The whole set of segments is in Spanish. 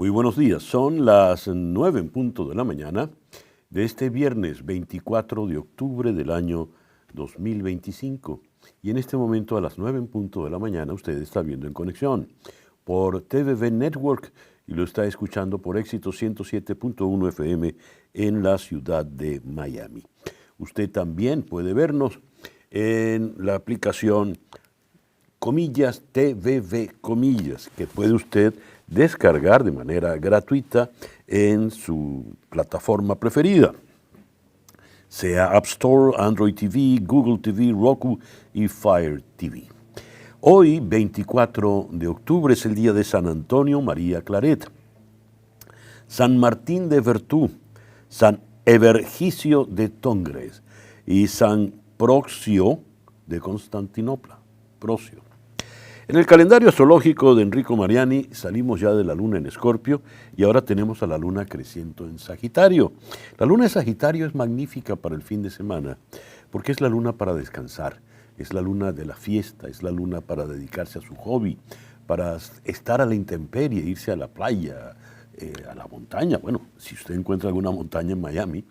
Muy buenos días, son las 9 en punto de la mañana de este viernes 24 de octubre del año 2025. Y en este momento a las 9 en punto de la mañana usted está viendo En Conexión por TVV Network y lo está escuchando por Éxito 107.1 FM en la ciudad de Miami. Usted también puede vernos en la aplicación comillas TVV comillas que puede usted descargar de manera gratuita en su plataforma preferida, sea App Store, Android TV, Google TV, Roku y Fire TV. Hoy, 24 de octubre, es el día de San Antonio María Claret, San Martín de Vertú, San Evergicio de Tongres y San Procio de Constantinopla. Procio. En el calendario astrológico de Enrico Mariani salimos ya de la luna en Escorpio y ahora tenemos a la luna creciendo en Sagitario. La luna de Sagitario es magnífica para el fin de semana porque es la luna para descansar, es la luna de la fiesta, es la luna para dedicarse a su hobby, para estar a la intemperie, irse a la playa, a la montaña. Bueno, si usted encuentra alguna montaña en Miami,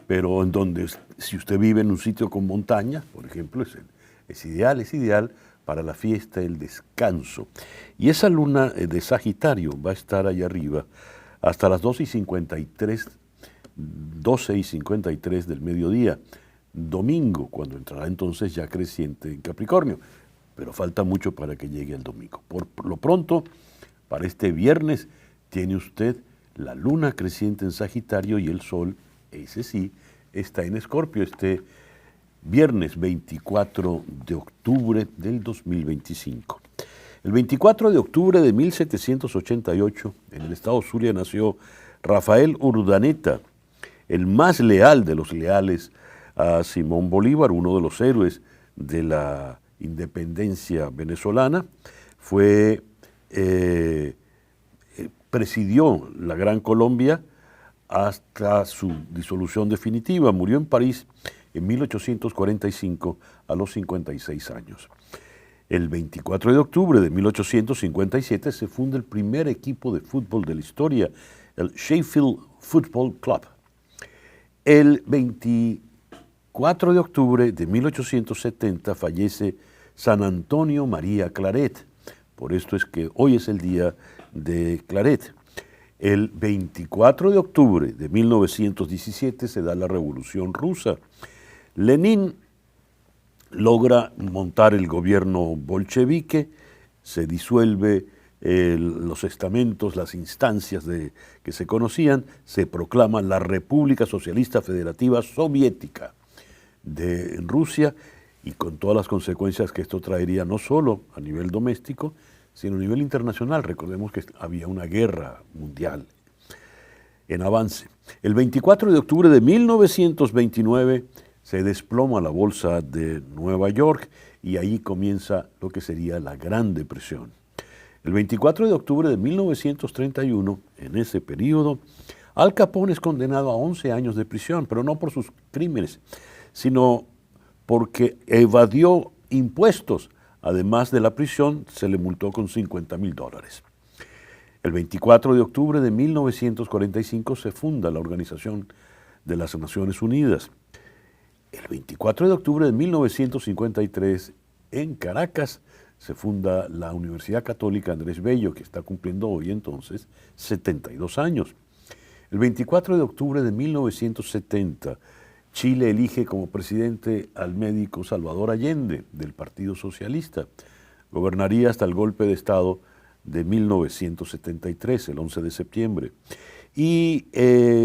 pero en donde si usted vive en un sitio con montaña, por ejemplo, es ideal para la fiesta, el descanso. Y esa luna de Sagitario va a estar allá arriba hasta las 12:53 del mediodía, domingo, cuando entrará entonces ya creciente en Capricornio. Pero falta mucho para que llegue el domingo. Por lo pronto, para este viernes, tiene usted la luna creciente en Sagitario y el sol, ese sí, está en Escorpio, viernes 24 de octubre del 2025. El 24 de octubre de 1788, en el estado Zulia, nació Rafael Urdaneta, el más leal de los leales a Simón Bolívar, uno de los héroes de la independencia venezolana. Presidió la Gran Colombia hasta su disolución definitiva. Murió en París en 1845 a los 56 años. El 24 de octubre de 1857 se funda el primer equipo de fútbol de la historia, el Sheffield Football Club. El 24 de octubre de 1870 fallece San Antonio María Claret. Por esto es que hoy es el día de Claret. El 24 de octubre de 1917 se da la Revolución Rusa. Lenin logra montar el gobierno bolchevique, se disuelve los estamentos, las instancias que se conocían, se proclama la República Socialista Federativa Soviética de Rusia y con todas las consecuencias que esto traería no solo a nivel doméstico, sino a nivel internacional. Recordemos que había una guerra mundial en avance. El 24 de octubre de 1929 se desploma la bolsa de Nueva York y ahí comienza lo que sería la Gran Depresión. El 24 de octubre de 1931, en ese periodo, Al Capone es condenado a 11 años de prisión, pero no por sus crímenes, sino porque evadió impuestos. Además de la prisión, se le multó con $50,000. El 24 de octubre de 1945 se funda la Organización de las Naciones Unidas. El 24 de octubre de 1953, en Caracas, se funda la Universidad Católica Andrés Bello, que está cumpliendo hoy entonces 72 años. El 24 de octubre de 1970, Chile elige como presidente al médico Salvador Allende, del Partido Socialista. Gobernaría hasta el golpe de Estado de 1973, el 11 de septiembre. Y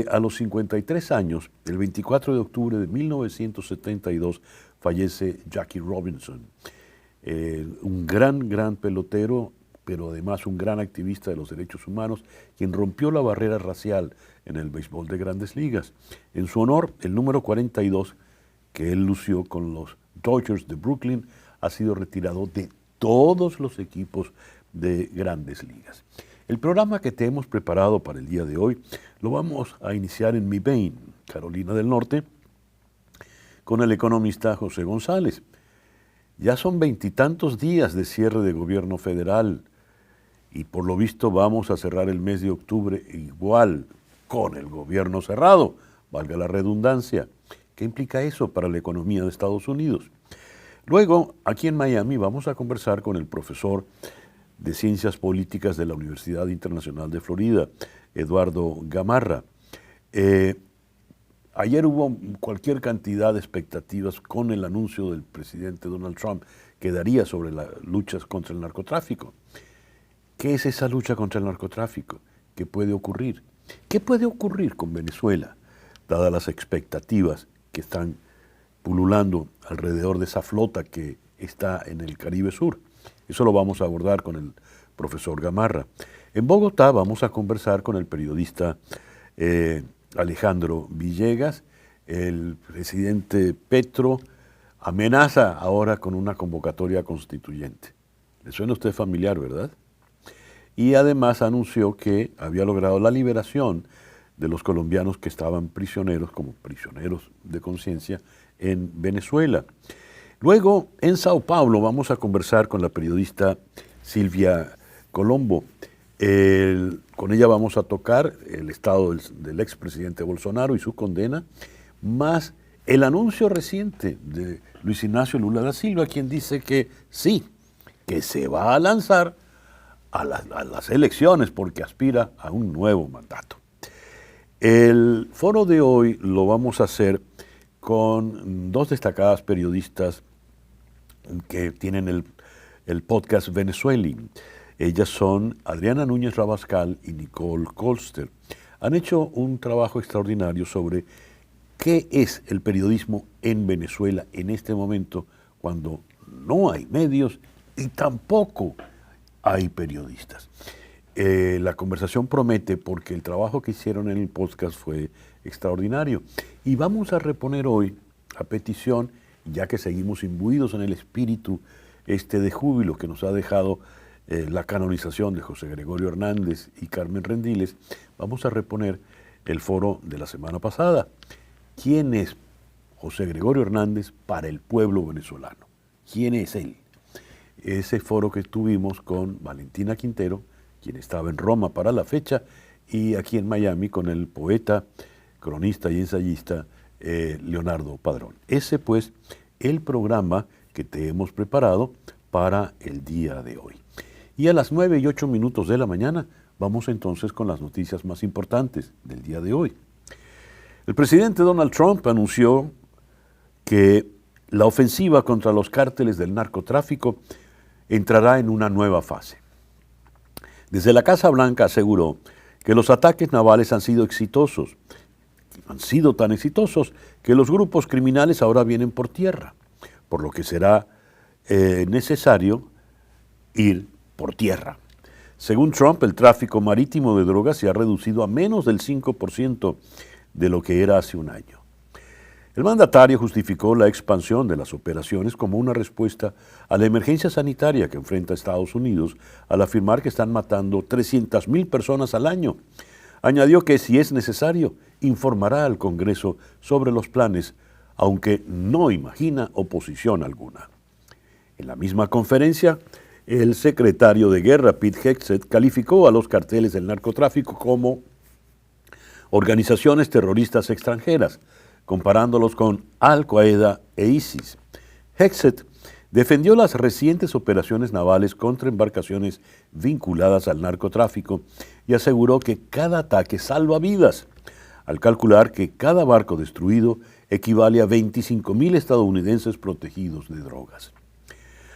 a los 53 años, el 24 de octubre de 1972, fallece Jackie Robinson, un gran pelotero, pero además un gran activista de los derechos humanos, quien rompió la barrera racial en el béisbol de Grandes Ligas. En su honor, el número 42, que él lució con los Dodgers de Brooklyn, ha sido retirado de todos los equipos de Grandes Ligas. El programa que te hemos preparado para el día de hoy lo vamos a iniciar en Mebane, Carolina del Norte, con el economista José González. Ya son 20 y tantos días de cierre de gobierno federal y por lo visto vamos a cerrar el mes de octubre igual, con el gobierno cerrado, valga la redundancia. ¿Qué implica eso para la economía de Estados Unidos? Luego, aquí en Miami, vamos a conversar con el profesor de Ciencias Políticas de la Universidad Internacional de Florida, Eduardo Gamarra. Ayer hubo cualquier cantidad de expectativas con el anuncio del presidente Donald Trump que daría sobre las luchas contra el narcotráfico. ¿Qué es esa lucha contra el narcotráfico? ¿Qué puede ocurrir? ¿Qué puede ocurrir con Venezuela, dadas las expectativas que están pululando alrededor de esa flota que está en el Caribe Sur? Eso lo vamos a abordar con el profesor Gamarra. En Bogotá vamos a conversar con el periodista Alejandro Villegas. El presidente Petro amenaza ahora con una convocatoria constituyente. ¿Le suena a usted familiar, verdad? Y además anunció que había logrado la liberación de los colombianos que estaban prisioneros, como prisioneros de conciencia, en Venezuela. Luego, en Sao Paulo, vamos a conversar con la periodista Silvia Colombo. Con ella vamos a tocar el estado del expresidente Bolsonaro y su condena, más el anuncio reciente de Luis Ignacio Lula da Silva, quien dice que sí, que se va a lanzar a las elecciones porque aspira a un nuevo mandato. El foro de hoy lo vamos a hacer con dos destacadas periodistas que tienen el podcast Venezueling. Ellas son Adriana Núñez Rabascal y Nicole Colster. Han hecho un trabajo extraordinario sobre qué es el periodismo en Venezuela en este momento, cuando no hay medios y tampoco hay periodistas. La conversación promete porque el trabajo que hicieron en el podcast fue extraordinario. Y vamos a reponer hoy, a petición, ya que seguimos imbuidos en el espíritu de júbilo que nos ha dejado la canonización de José Gregorio Hernández y Carmen Rendiles, vamos a reponer el foro de la semana pasada. ¿Quién es José Gregorio Hernández para el pueblo venezolano? ¿Quién es él? Ese foro que tuvimos con Valentina Quintero, quien estaba en Roma para la fecha, y aquí en Miami con el poeta, cronista y ensayista Leonardo Padrón. Ese pues el programa que te hemos preparado para el día de hoy. Y a las 9:08 de la mañana vamos entonces con las noticias más importantes del día de hoy. El presidente Donald Trump anunció que la ofensiva contra los cárteles del narcotráfico entrará en una nueva fase. Desde la Casa Blanca aseguró que los ataques navales han sido exitosos. Han sido tan exitosos que los grupos criminales ahora vienen por tierra, por lo que será necesario ir por tierra. Según Trump, el tráfico marítimo de drogas se ha reducido a menos del 5% de lo que era hace un año. El mandatario justificó la expansión de las operaciones como una respuesta a la emergencia sanitaria que enfrenta Estados Unidos al afirmar que están matando 300,000 personas al año. Añadió que si es necesario, informará al Congreso sobre los planes, aunque no imagina oposición alguna. En la misma conferencia, el secretario de Guerra, Pete Hegseth, calificó a los carteles del narcotráfico como organizaciones terroristas extranjeras, comparándolos con Al-Qaeda e ISIS. Hegseth defendió las recientes operaciones navales contra embarcaciones vinculadas al narcotráfico y aseguró que cada ataque salva vidas, al calcular que cada barco destruido equivale a 25,000 estadounidenses protegidos de drogas.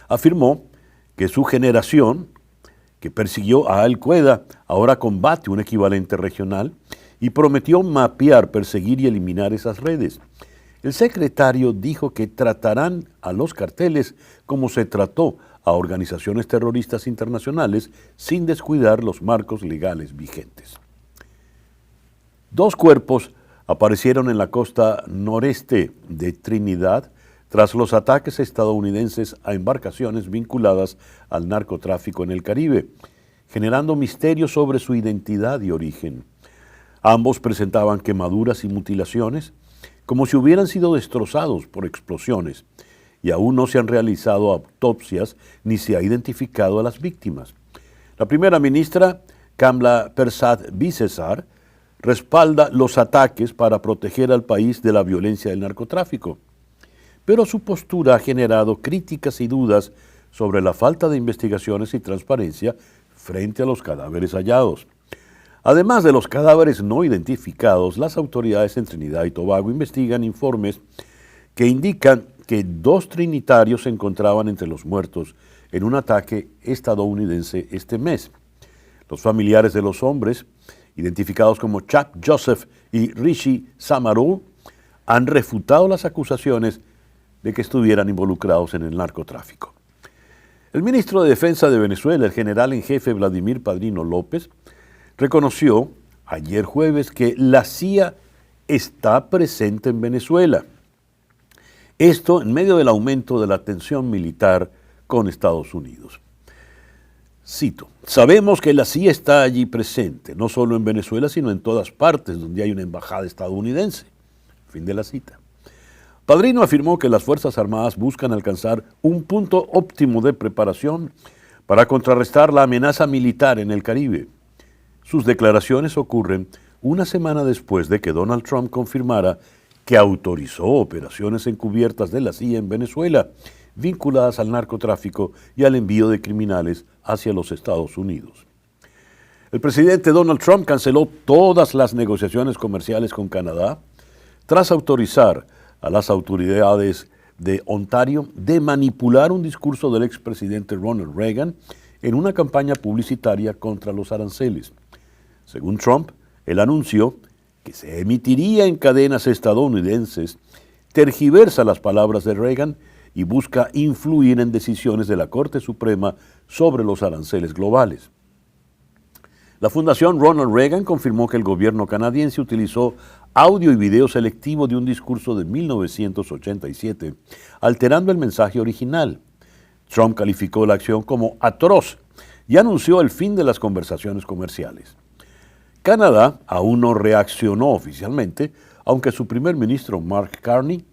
Afirmó que su generación, que persiguió a Al-Qaeda, ahora combate un equivalente regional y prometió mapear, perseguir y eliminar esas redes. El secretario dijo que tratarán a los carteles como se trató a organizaciones terroristas internacionales sin descuidar los marcos legales vigentes. 2 cuerpos aparecieron en la costa noreste de Trinidad tras los ataques estadounidenses a embarcaciones vinculadas al narcotráfico en el Caribe, generando misterio sobre su identidad y origen. Ambos presentaban quemaduras y mutilaciones, como si hubieran sido destrozados por explosiones, y aún no se han realizado autopsias ni se ha identificado a las víctimas. La primera ministra, Kamla Persad-Bissessar, respalda los ataques para proteger al país de la violencia del narcotráfico. Pero su postura ha generado críticas y dudas sobre la falta de investigaciones y transparencia frente a los cadáveres hallados. Además de los cadáveres no identificados, las autoridades en Trinidad y Tobago investigan informes que indican que 2 trinitarios se encontraban entre los muertos en un ataque estadounidense este mes. Los familiares de los hombres, identificados como Chap Joseph y Rishi Samaru, han refutado las acusaciones de que estuvieran involucrados en el narcotráfico. El ministro de Defensa de Venezuela, el general en jefe Vladimir Padrino López, reconoció ayer jueves que la CIA está presente en Venezuela. Esto en medio del aumento de la tensión militar con Estados Unidos. Cito, sabemos que la CIA está allí presente, no solo en Venezuela, sino en todas partes donde hay una embajada estadounidense. Fin de la cita. Padrino afirmó que las Fuerzas Armadas buscan alcanzar un punto óptimo de preparación para contrarrestar la amenaza militar en el Caribe. Sus declaraciones ocurren una semana después de que Donald Trump confirmara que autorizó operaciones encubiertas de la CIA en Venezuela, vinculadas al narcotráfico y al envío de criminales hacia los Estados Unidos. El presidente Donald Trump canceló todas las negociaciones comerciales con Canadá tras autorizar a las autoridades de Ontario de manipular un discurso del expresidente Ronald Reagan en una campaña publicitaria contra los aranceles. Según Trump, el anuncio, que se emitiría en cadenas estadounidenses, tergiversa las palabras de Reagan y busca influir en decisiones de la Corte Suprema sobre los aranceles globales. La Fundación Ronald Reagan confirmó que el gobierno canadiense utilizó audio y video selectivo de un discurso de 1987, alterando el mensaje original. Trump calificó la acción como atroz y anunció el fin de las conversaciones comerciales. Canadá aún no reaccionó oficialmente, aunque su primer ministro Mark Carney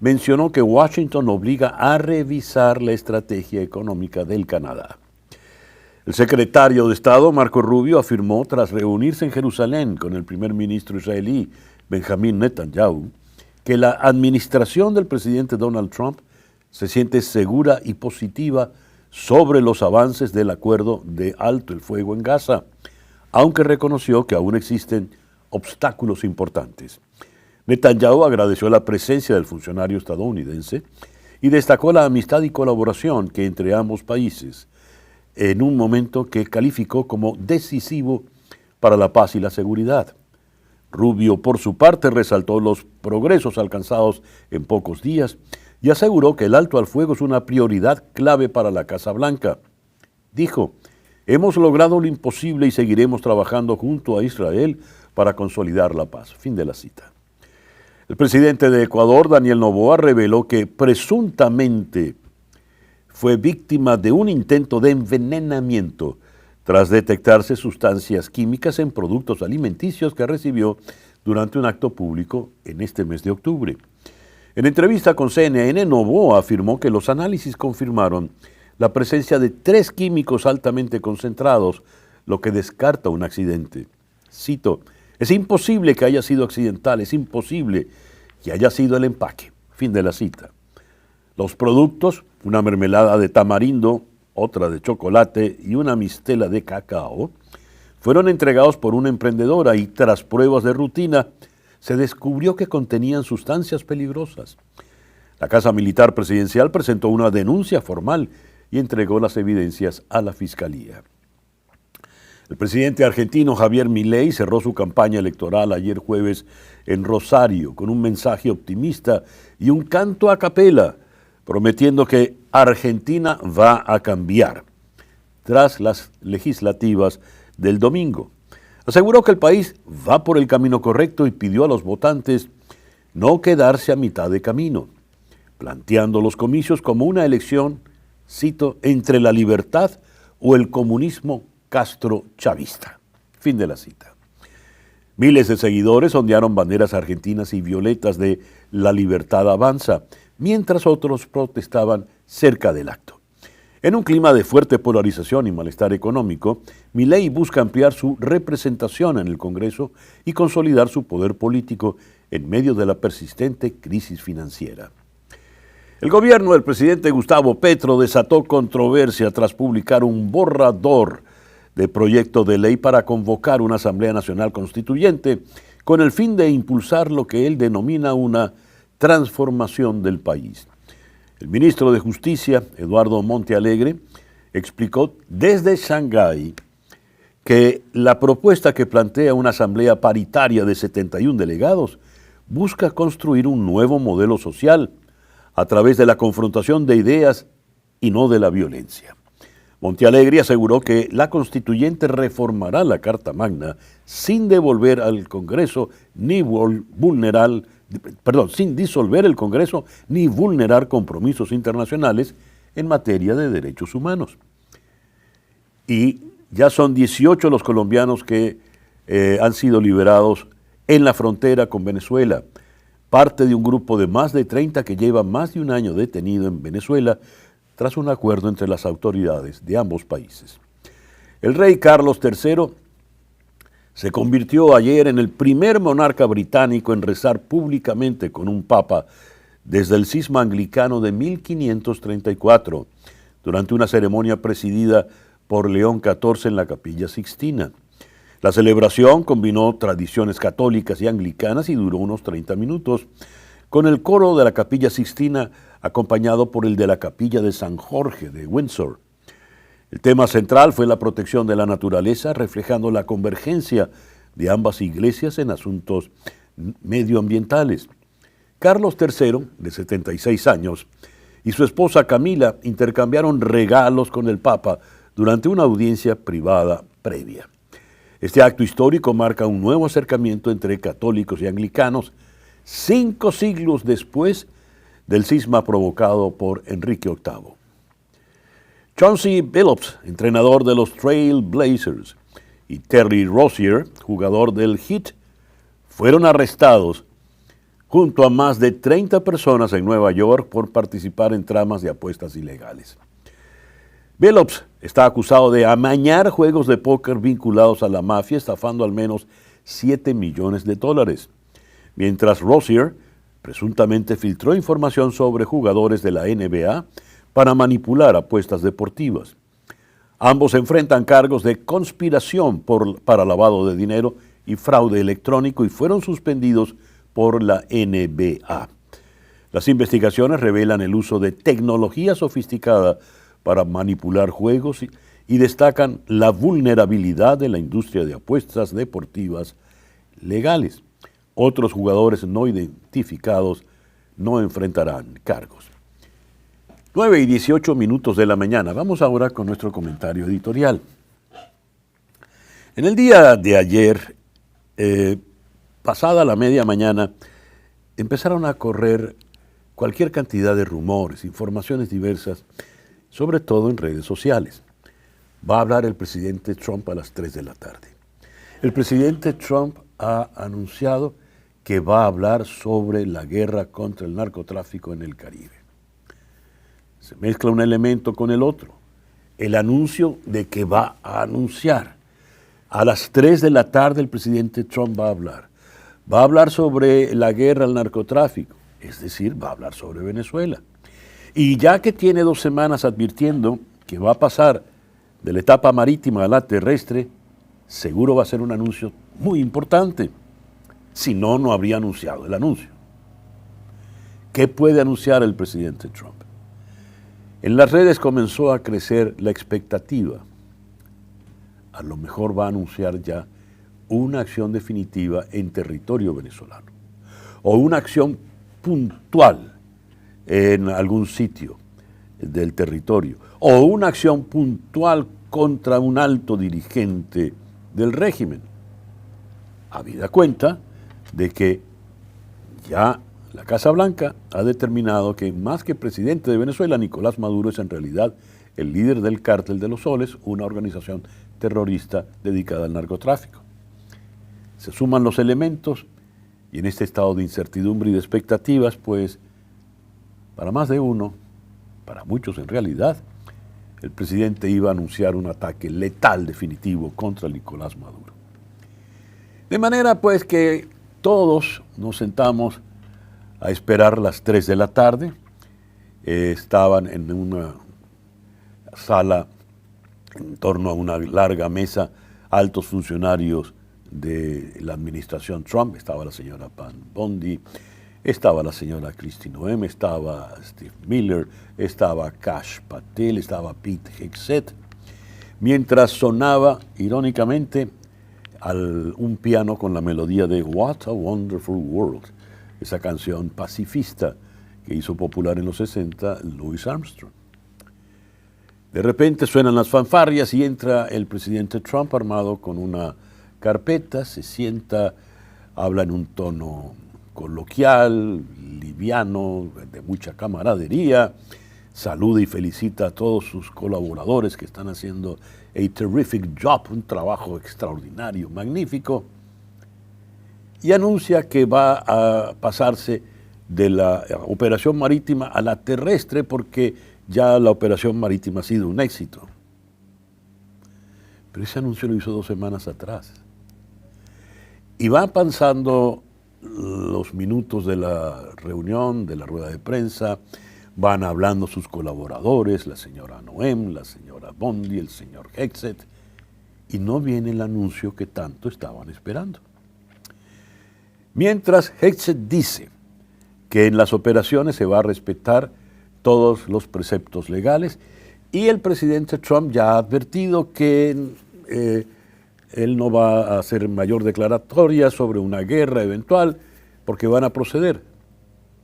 mencionó que Washington obliga a revisar la estrategia económica del Canadá. El secretario de Estado, Marco Rubio, afirmó tras reunirse en Jerusalén con el primer ministro israelí, Benjamin Netanyahu, que la administración del presidente Donald Trump se siente segura y positiva sobre los avances del acuerdo de alto el fuego en Gaza, aunque reconoció que aún existen obstáculos importantes. Netanyahu agradeció la presencia del funcionario estadounidense y destacó la amistad y colaboración que entre ambos países, en un momento que calificó como decisivo para la paz y la seguridad. Rubio, por su parte, resaltó los progresos alcanzados en pocos días y aseguró que el alto al fuego es una prioridad clave para la Casa Blanca. Dijo, hemos logrado lo imposible y seguiremos trabajando junto a Israel para consolidar la paz. Fin de la cita. El presidente de Ecuador, Daniel Noboa, reveló que presuntamente fue víctima de un intento de envenenamiento tras detectarse sustancias químicas en productos alimenticios que recibió durante un acto público en este mes de octubre. En entrevista con CNN, Noboa afirmó que los análisis confirmaron la presencia de 3 químicos altamente concentrados, lo que descarta un accidente. Cito, es imposible que haya sido accidental, es imposible que haya sido el empaque. Fin de la cita. Los productos, una mermelada de tamarindo, otra de chocolate y una mistela de cacao, fueron entregados por una emprendedora y tras pruebas de rutina se descubrió que contenían sustancias peligrosas. La Casa Militar Presidencial presentó una denuncia formal y entregó las evidencias a la Fiscalía. El presidente argentino Javier Milei cerró su campaña electoral ayer jueves en Rosario con un mensaje optimista y un canto a capela, prometiendo que Argentina va a cambiar tras las legislativas del domingo. Aseguró que el país va por el camino correcto y pidió a los votantes no quedarse a mitad de camino, planteando los comicios como una elección, cito, entre la libertad o el comunismo castro-chavista. Fin de la cita. Miles de seguidores ondearon banderas argentinas y violetas de La Libertad Avanza, mientras otros protestaban cerca del acto. En un clima de fuerte polarización y malestar económico, Milei busca ampliar su representación en el Congreso y consolidar su poder político en medio de la persistente crisis financiera. El gobierno del presidente Gustavo Petro desató controversia tras publicar un borrador de proyecto de ley para convocar una Asamblea Nacional Constituyente con el fin de impulsar lo que él denomina una transformación del país. El ministro de Justicia, Eduardo Montealegre, explicó desde Shanghái que la propuesta que plantea una asamblea paritaria de 71 delegados busca construir un nuevo modelo social a través de la confrontación de ideas y no de la violencia. Montealegre aseguró que la constituyente reformará la Carta Magna sin devolver al Congreso sin disolver el Congreso ni vulnerar compromisos internacionales en materia de derechos humanos. Y ya son 18 los colombianos que han sido liberados en la frontera con Venezuela, parte de un grupo de más de 30 que lleva más de un año detenido en Venezuela tras un acuerdo entre las autoridades de ambos países. El rey Carlos III se convirtió ayer en el primer monarca británico en rezar públicamente con un papa desde el cisma anglicano de 1534, durante una ceremonia presidida por León XIV en la Capilla Sixtina. La celebración combinó tradiciones católicas y anglicanas y duró unos 30 minutos, con el coro de la Capilla Sixtina acompañado por el de la Capilla de San Jorge de Windsor. El tema central fue la protección de la naturaleza, reflejando la convergencia de ambas iglesias en asuntos medioambientales. Carlos III, de 76 años, y su esposa Camila intercambiaron regalos con el Papa durante una audiencia privada previa. Este acto histórico marca un nuevo acercamiento entre católicos y anglicanos, 5 siglos después del cisma provocado por Enrique VIII. Chauncey Billups, entrenador de los Trail Blazers, y Terry Rozier, jugador del Heat, fueron arrestados junto a más de 30 personas en Nueva York por participar en tramas de apuestas ilegales. Billups está acusado de amañar juegos de póker vinculados a la mafia, estafando al menos $7 millones, mientras Rozier presuntamente filtró información sobre jugadores de la NBA para manipular apuestas deportivas. Ambos enfrentan cargos de conspiración para lavado de dinero y fraude electrónico y fueron suspendidos por la NBA. Las investigaciones revelan el uso de tecnología sofisticada para manipular juegos y destacan la vulnerabilidad de la industria de apuestas deportivas legales. Otros jugadores no identificados no enfrentarán cargos. 9:18 de la mañana. Vamos ahora con nuestro comentario editorial. En el día de ayer, pasada la media mañana, empezaron a correr cualquier cantidad de rumores, informaciones diversas, sobre todo en redes sociales. Va a hablar el presidente Trump a las 3 de la tarde. El presidente Trump ha anunciado que va a hablar sobre la guerra contra el narcotráfico en el Caribe. Se mezcla un elemento con el otro. El anuncio de que va a anunciar. A las 3 de la tarde el presidente Trump va a hablar. Va a hablar sobre la guerra al narcotráfico, es decir, va a hablar sobre Venezuela. Y ya que tiene 2 semanas advirtiendo que va a pasar de la etapa marítima a la terrestre, seguro va a ser un anuncio muy importante. Si no, no habría anunciado el anuncio. ¿Qué puede anunciar el presidente Trump? En las redes comenzó a crecer la expectativa. A lo mejor va a anunciar ya una acción definitiva en territorio venezolano o una acción puntual en algún sitio del territorio o una acción puntual contra un alto dirigente del régimen. Habida cuenta de que ya la Casa Blanca ha determinado que más que presidente de Venezuela, Nicolás Maduro es en realidad el líder del Cártel de los Soles, una organización terrorista dedicada al narcotráfico. Se suman los elementos y en este estado de incertidumbre y de expectativas, pues, para más de uno, para muchos en realidad, el presidente iba a anunciar un ataque letal definitivo contra Nicolás Maduro. De manera pues que todos nos sentamos a esperar las 3 de la tarde. Estaban en una sala en torno a una larga mesa altos funcionarios de la administración Trump. Estaba la señora Pam Bondi, estaba la señora Kristi Noem, estaba Steve Miller, estaba Kash Patel, estaba Pete Hegseth, mientras sonaba, irónicamente, un piano con la melodía de What a Wonderful World, esa canción pacifista que hizo popular en los 60 Louis Armstrong. De repente suenan las fanfarrias y entra el presidente Trump armado con una carpeta, se sienta, habla en un tono coloquial, liviano, de mucha camaradería, saluda y felicita a todos sus colaboradores que están haciendo a terrific job, un trabajo extraordinario, magnífico, y anuncia que va a pasarse de la operación marítima a la terrestre porque ya la operación marítima ha sido un éxito. Pero ese anuncio lo hizo 2 semanas atrás. Y van pasando los minutos de la reunión, de la rueda de prensa, van hablando sus colaboradores, la señora Noem, la señora Bondi, el señor Hegseth, y no viene el anuncio que tanto estaban esperando. Mientras Hegseth dice que en las operaciones se va a respetar todos los preceptos legales y el presidente Trump ya ha advertido que él no va a hacer mayor declaratoria sobre una guerra eventual porque van a proceder,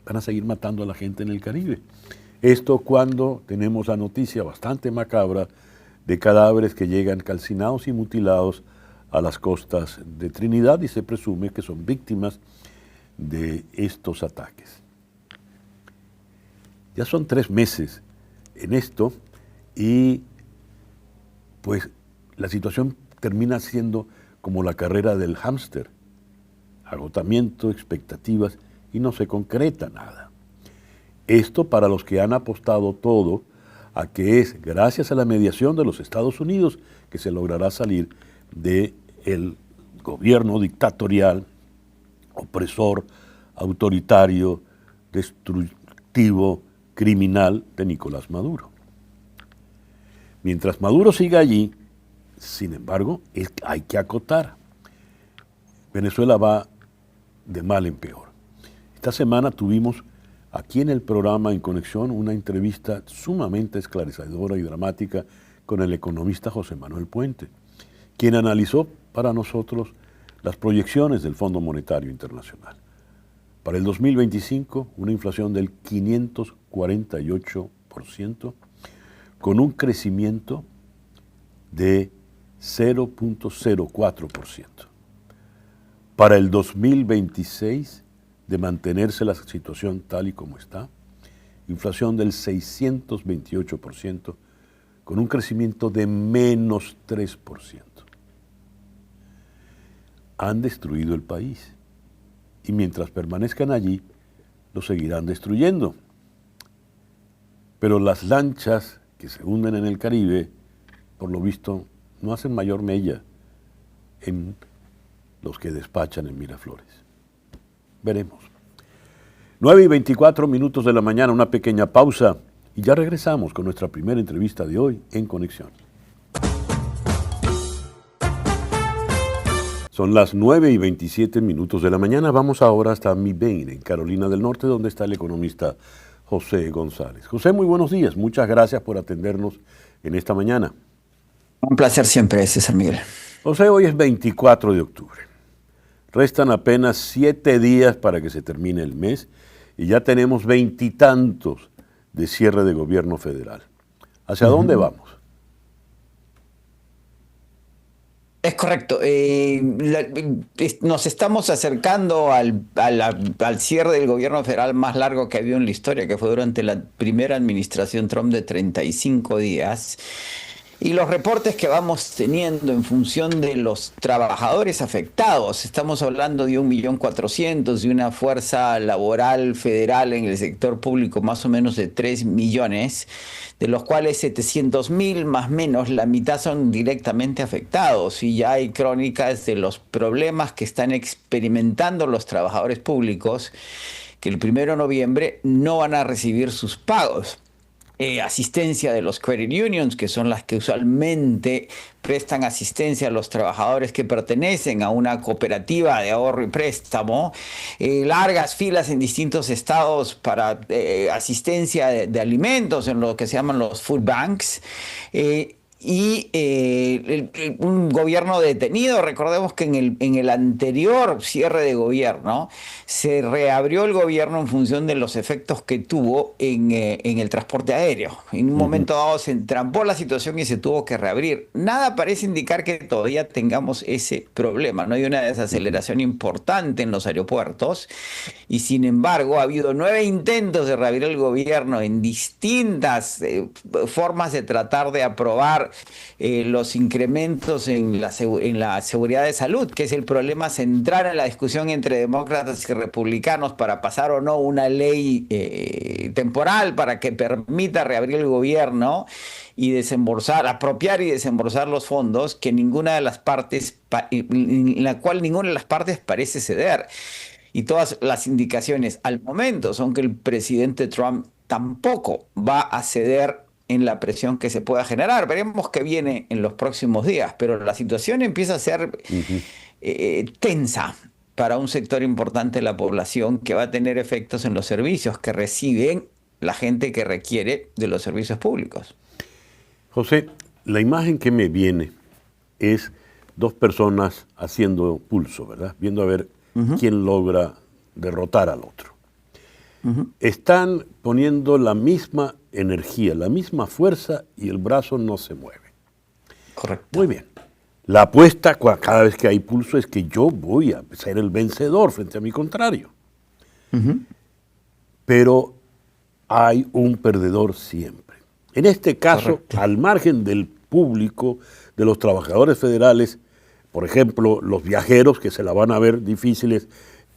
van a seguir matando a la gente en el Caribe. Esto cuando tenemos la noticia bastante macabra de cadáveres que llegan calcinados y mutilados a las costas de Trinidad y se presume que son víctimas de estos ataques. Ya son 3 meses en esto y pues la situación termina siendo como la carrera del hámster, agotamiento, expectativas y no se concreta nada. Esto para los que han apostado todo a que es gracias a la mediación de los Estados Unidos que se logrará salir del gobierno dictatorial, opresor, autoritario, destructivo, criminal de Nicolás Maduro. Mientras Maduro siga allí, sin embargo, hay que acotar. Venezuela va de mal en peor. Esta semana tuvimos aquí en el programa En Conexión una entrevista sumamente esclarecedora y dramática con el economista José Manuel Puente, quien analizó para nosotros las proyecciones del Fondo Monetario Internacional. Para el 2025, una inflación del 548%, con un crecimiento de 0.04%. Para el 2026, de mantenerse la situación tal y como está, inflación del 628%, con un crecimiento de menos 3%. Han destruido el país y mientras permanezcan allí, lo seguirán destruyendo. Pero las lanchas que se hunden en el Caribe, por lo visto, no hacen mayor mella en los que despachan en Miraflores. Veremos. 9:24 de la mañana, una pequeña pausa y ya regresamos con nuestra primera entrevista de hoy en Conexión. Son las 9:27 de la mañana. Vamos ahora hasta Mebane, en Carolina del Norte, donde está el economista José González. José, muy buenos días. Muchas gracias por atendernos en esta mañana. Un placer siempre, César Miguel. José, hoy es 24 de octubre. Restan apenas 7 días para que se termine el mes y ya tenemos 20 y tantos de cierre de gobierno federal. ¿Hacia dónde vamos? Es correcto. Nos estamos acercando al cierre del gobierno federal más largo que ha habido en la historia, que fue durante la primera administración Trump de 35 días. Y los reportes que vamos teniendo en función de los trabajadores afectados, estamos hablando de 1.400.000, de una fuerza laboral federal en el sector público más o menos de 3 millones, de los cuales 700.000 más o menos, la mitad son directamente afectados, y ya hay crónicas de los problemas que están experimentando los trabajadores públicos, que el 1 de noviembre no van a recibir sus pagos. Asistencia de los credit unions, que son las que usualmente prestan asistencia a los trabajadores que pertenecen a una cooperativa de ahorro y préstamo, largas filas en distintos estados para asistencia de alimentos en lo que se llaman los food banks, un gobierno detenido. Recordemos que en el anterior cierre de gobierno se reabrió el gobierno en función de los efectos que tuvo en el transporte aéreo. En un momento dado se entrampó la situación y se tuvo que reabrir. Nada parece indicar que todavía tengamos ese problema. No hay una desaceleración importante en los aeropuertos, y sin embargo ha habido 9 intentos de reabrir el gobierno en distintas formas de tratar de aprobar los incrementos en la seguridad de salud, que es el problema central en la discusión entre demócratas y republicanos para pasar o no una ley temporal para que permita reabrir el gobierno y desembolsar, apropiar y desembolsar los fondos que ninguna de las partes, en la cual ninguna de las partes parece ceder. Y todas las indicaciones al momento son que el presidente Trump tampoco va a ceder en la presión que se pueda generar. Veremos qué viene en los próximos días, pero la situación empieza a ser tensa para un sector importante de la población, que va a tener efectos en los servicios que reciben la gente que requiere de los servicios públicos. José, la imagen que me viene es 2 personas haciendo pulso, ¿verdad? Viendo a ver quién logra derrotar al otro. Están poniendo la misma energía, la misma fuerza, y el brazo no se mueve. Correcto. Muy bien. La apuesta cada vez que hay pulso es que yo voy a ser el vencedor frente a mi contrario. Pero hay un perdedor siempre. En este caso, Correcto. al margen del público, de los trabajadores federales, por ejemplo, los viajeros que se la van a ver difíciles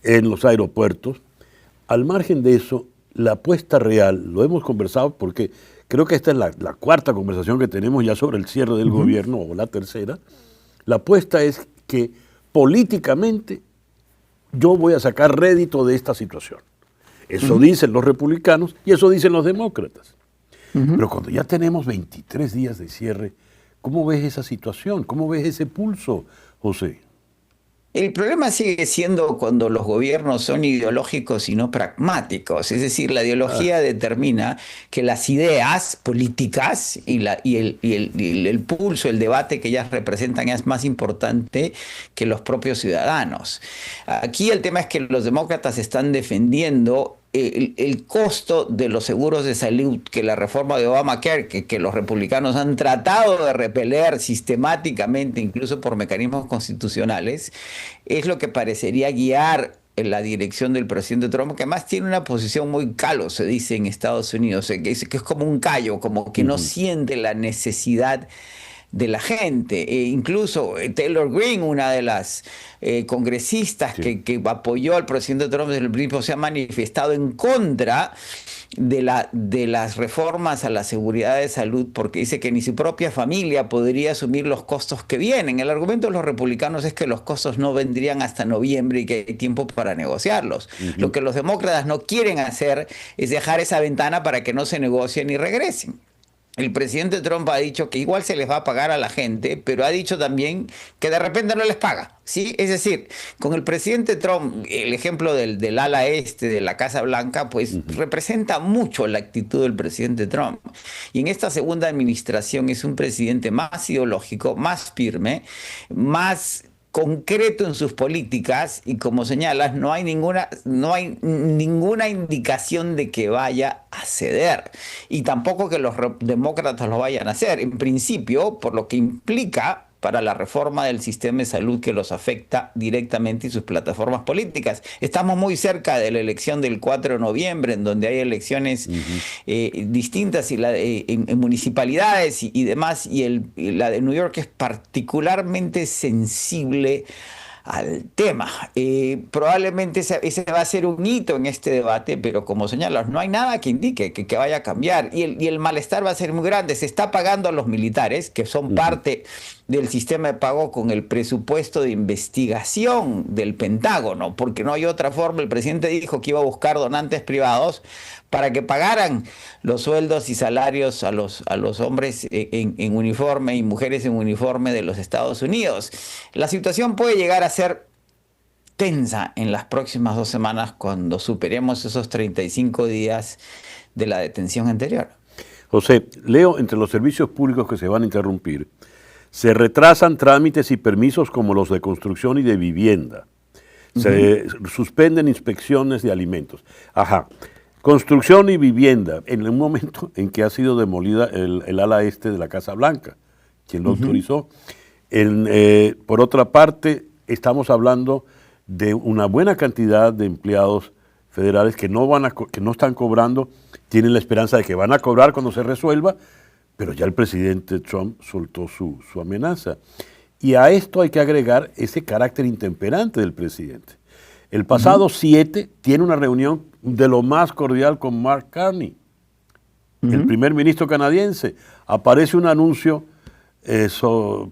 en los aeropuertos, al margen de eso, la apuesta real, lo hemos conversado porque creo que esta es la 4ª conversación que tenemos ya sobre el cierre del gobierno, o la 3ª, la apuesta es que políticamente yo voy a sacar rédito de esta situación. Eso dicen los republicanos y eso dicen los demócratas. Pero cuando ya tenemos 23 días de cierre, ¿cómo ves esa situación? ¿Cómo ves ese pulso, José? El problema sigue siendo cuando los gobiernos son ideológicos y no pragmáticos. Es decir, la ideología determina que las ideas políticas y el pulso, el debate que ellas representan es más importante que los propios ciudadanos. Aquí el tema es que los demócratas están defendiendo el costo de los seguros de salud, que la reforma de Obamacare, que los republicanos han tratado de repeler sistemáticamente, incluso por mecanismos constitucionales, es lo que parecería guiar en la dirección del presidente Trump, que además tiene una posición muy calo, se dice en Estados Unidos, que es como un callo, como que no siente la necesidad de la gente. Incluso Taylor Greene, una de las congresistas que apoyó al presidente Trump desde el principio, se ha manifestado en contra de las reformas a la seguridad de salud, porque dice que ni su propia familia podría asumir los costos que vienen. El argumento de los republicanos es que los costos no vendrían hasta noviembre y que hay tiempo para negociarlos. Lo que los demócratas no quieren hacer es dejar esa ventana para que no se negocien y regresen. El presidente Trump ha dicho que igual se les va a pagar a la gente, pero ha dicho también que de repente no les paga, ¿sí? Es decir, con el presidente Trump, el ejemplo del ala este de la Casa Blanca, pues representa mucho la actitud del presidente Trump. Y en esta segunda administración es un presidente más ideológico, más firme, más concreto en sus políticas, y como señalas, no hay ninguna indicación de que vaya a ceder, y tampoco que los demócratas lo vayan a hacer, en principio, por lo que implica para la reforma del sistema de salud que los afecta directamente y sus plataformas políticas. Estamos muy cerca de la elección del 4 de noviembre, en donde hay elecciones distintas en municipalidades y demás, y la de New York es particularmente sensible al tema. Probablemente ese va a ser un hito en este debate, pero como señalas, no hay nada que indique que vaya a cambiar. Y el malestar va a ser muy grande. Se está pagando a los militares, que son parte del sistema de pago con el presupuesto de investigación del Pentágono, porque no hay otra forma. El presidente dijo que iba a buscar donantes privados para que pagaran los sueldos y salarios a los hombres en uniforme y mujeres en uniforme de los Estados Unidos. La situación puede llegar a ser tensa en las próximas 2 semanas cuando superemos esos 35 días de la detención anterior. José, leo entre los servicios públicos que se van a interrumpir, se retrasan trámites y permisos como los de construcción y de vivienda. Se suspenden inspecciones de alimentos. Ajá. Construcción y vivienda, en un momento en que ha sido demolida el ala este de la Casa Blanca, quien lo autorizó. Por otra parte, estamos hablando de una buena cantidad de empleados federales que no están cobrando, tienen la esperanza de que van a cobrar cuando se resuelva, pero ya el presidente Trump soltó su amenaza. Y a esto hay que agregar ese carácter intemperante del presidente. El pasado 7 tiene una reunión de lo más cordial con Mark Carney, el primer ministro canadiense. Aparece un anuncio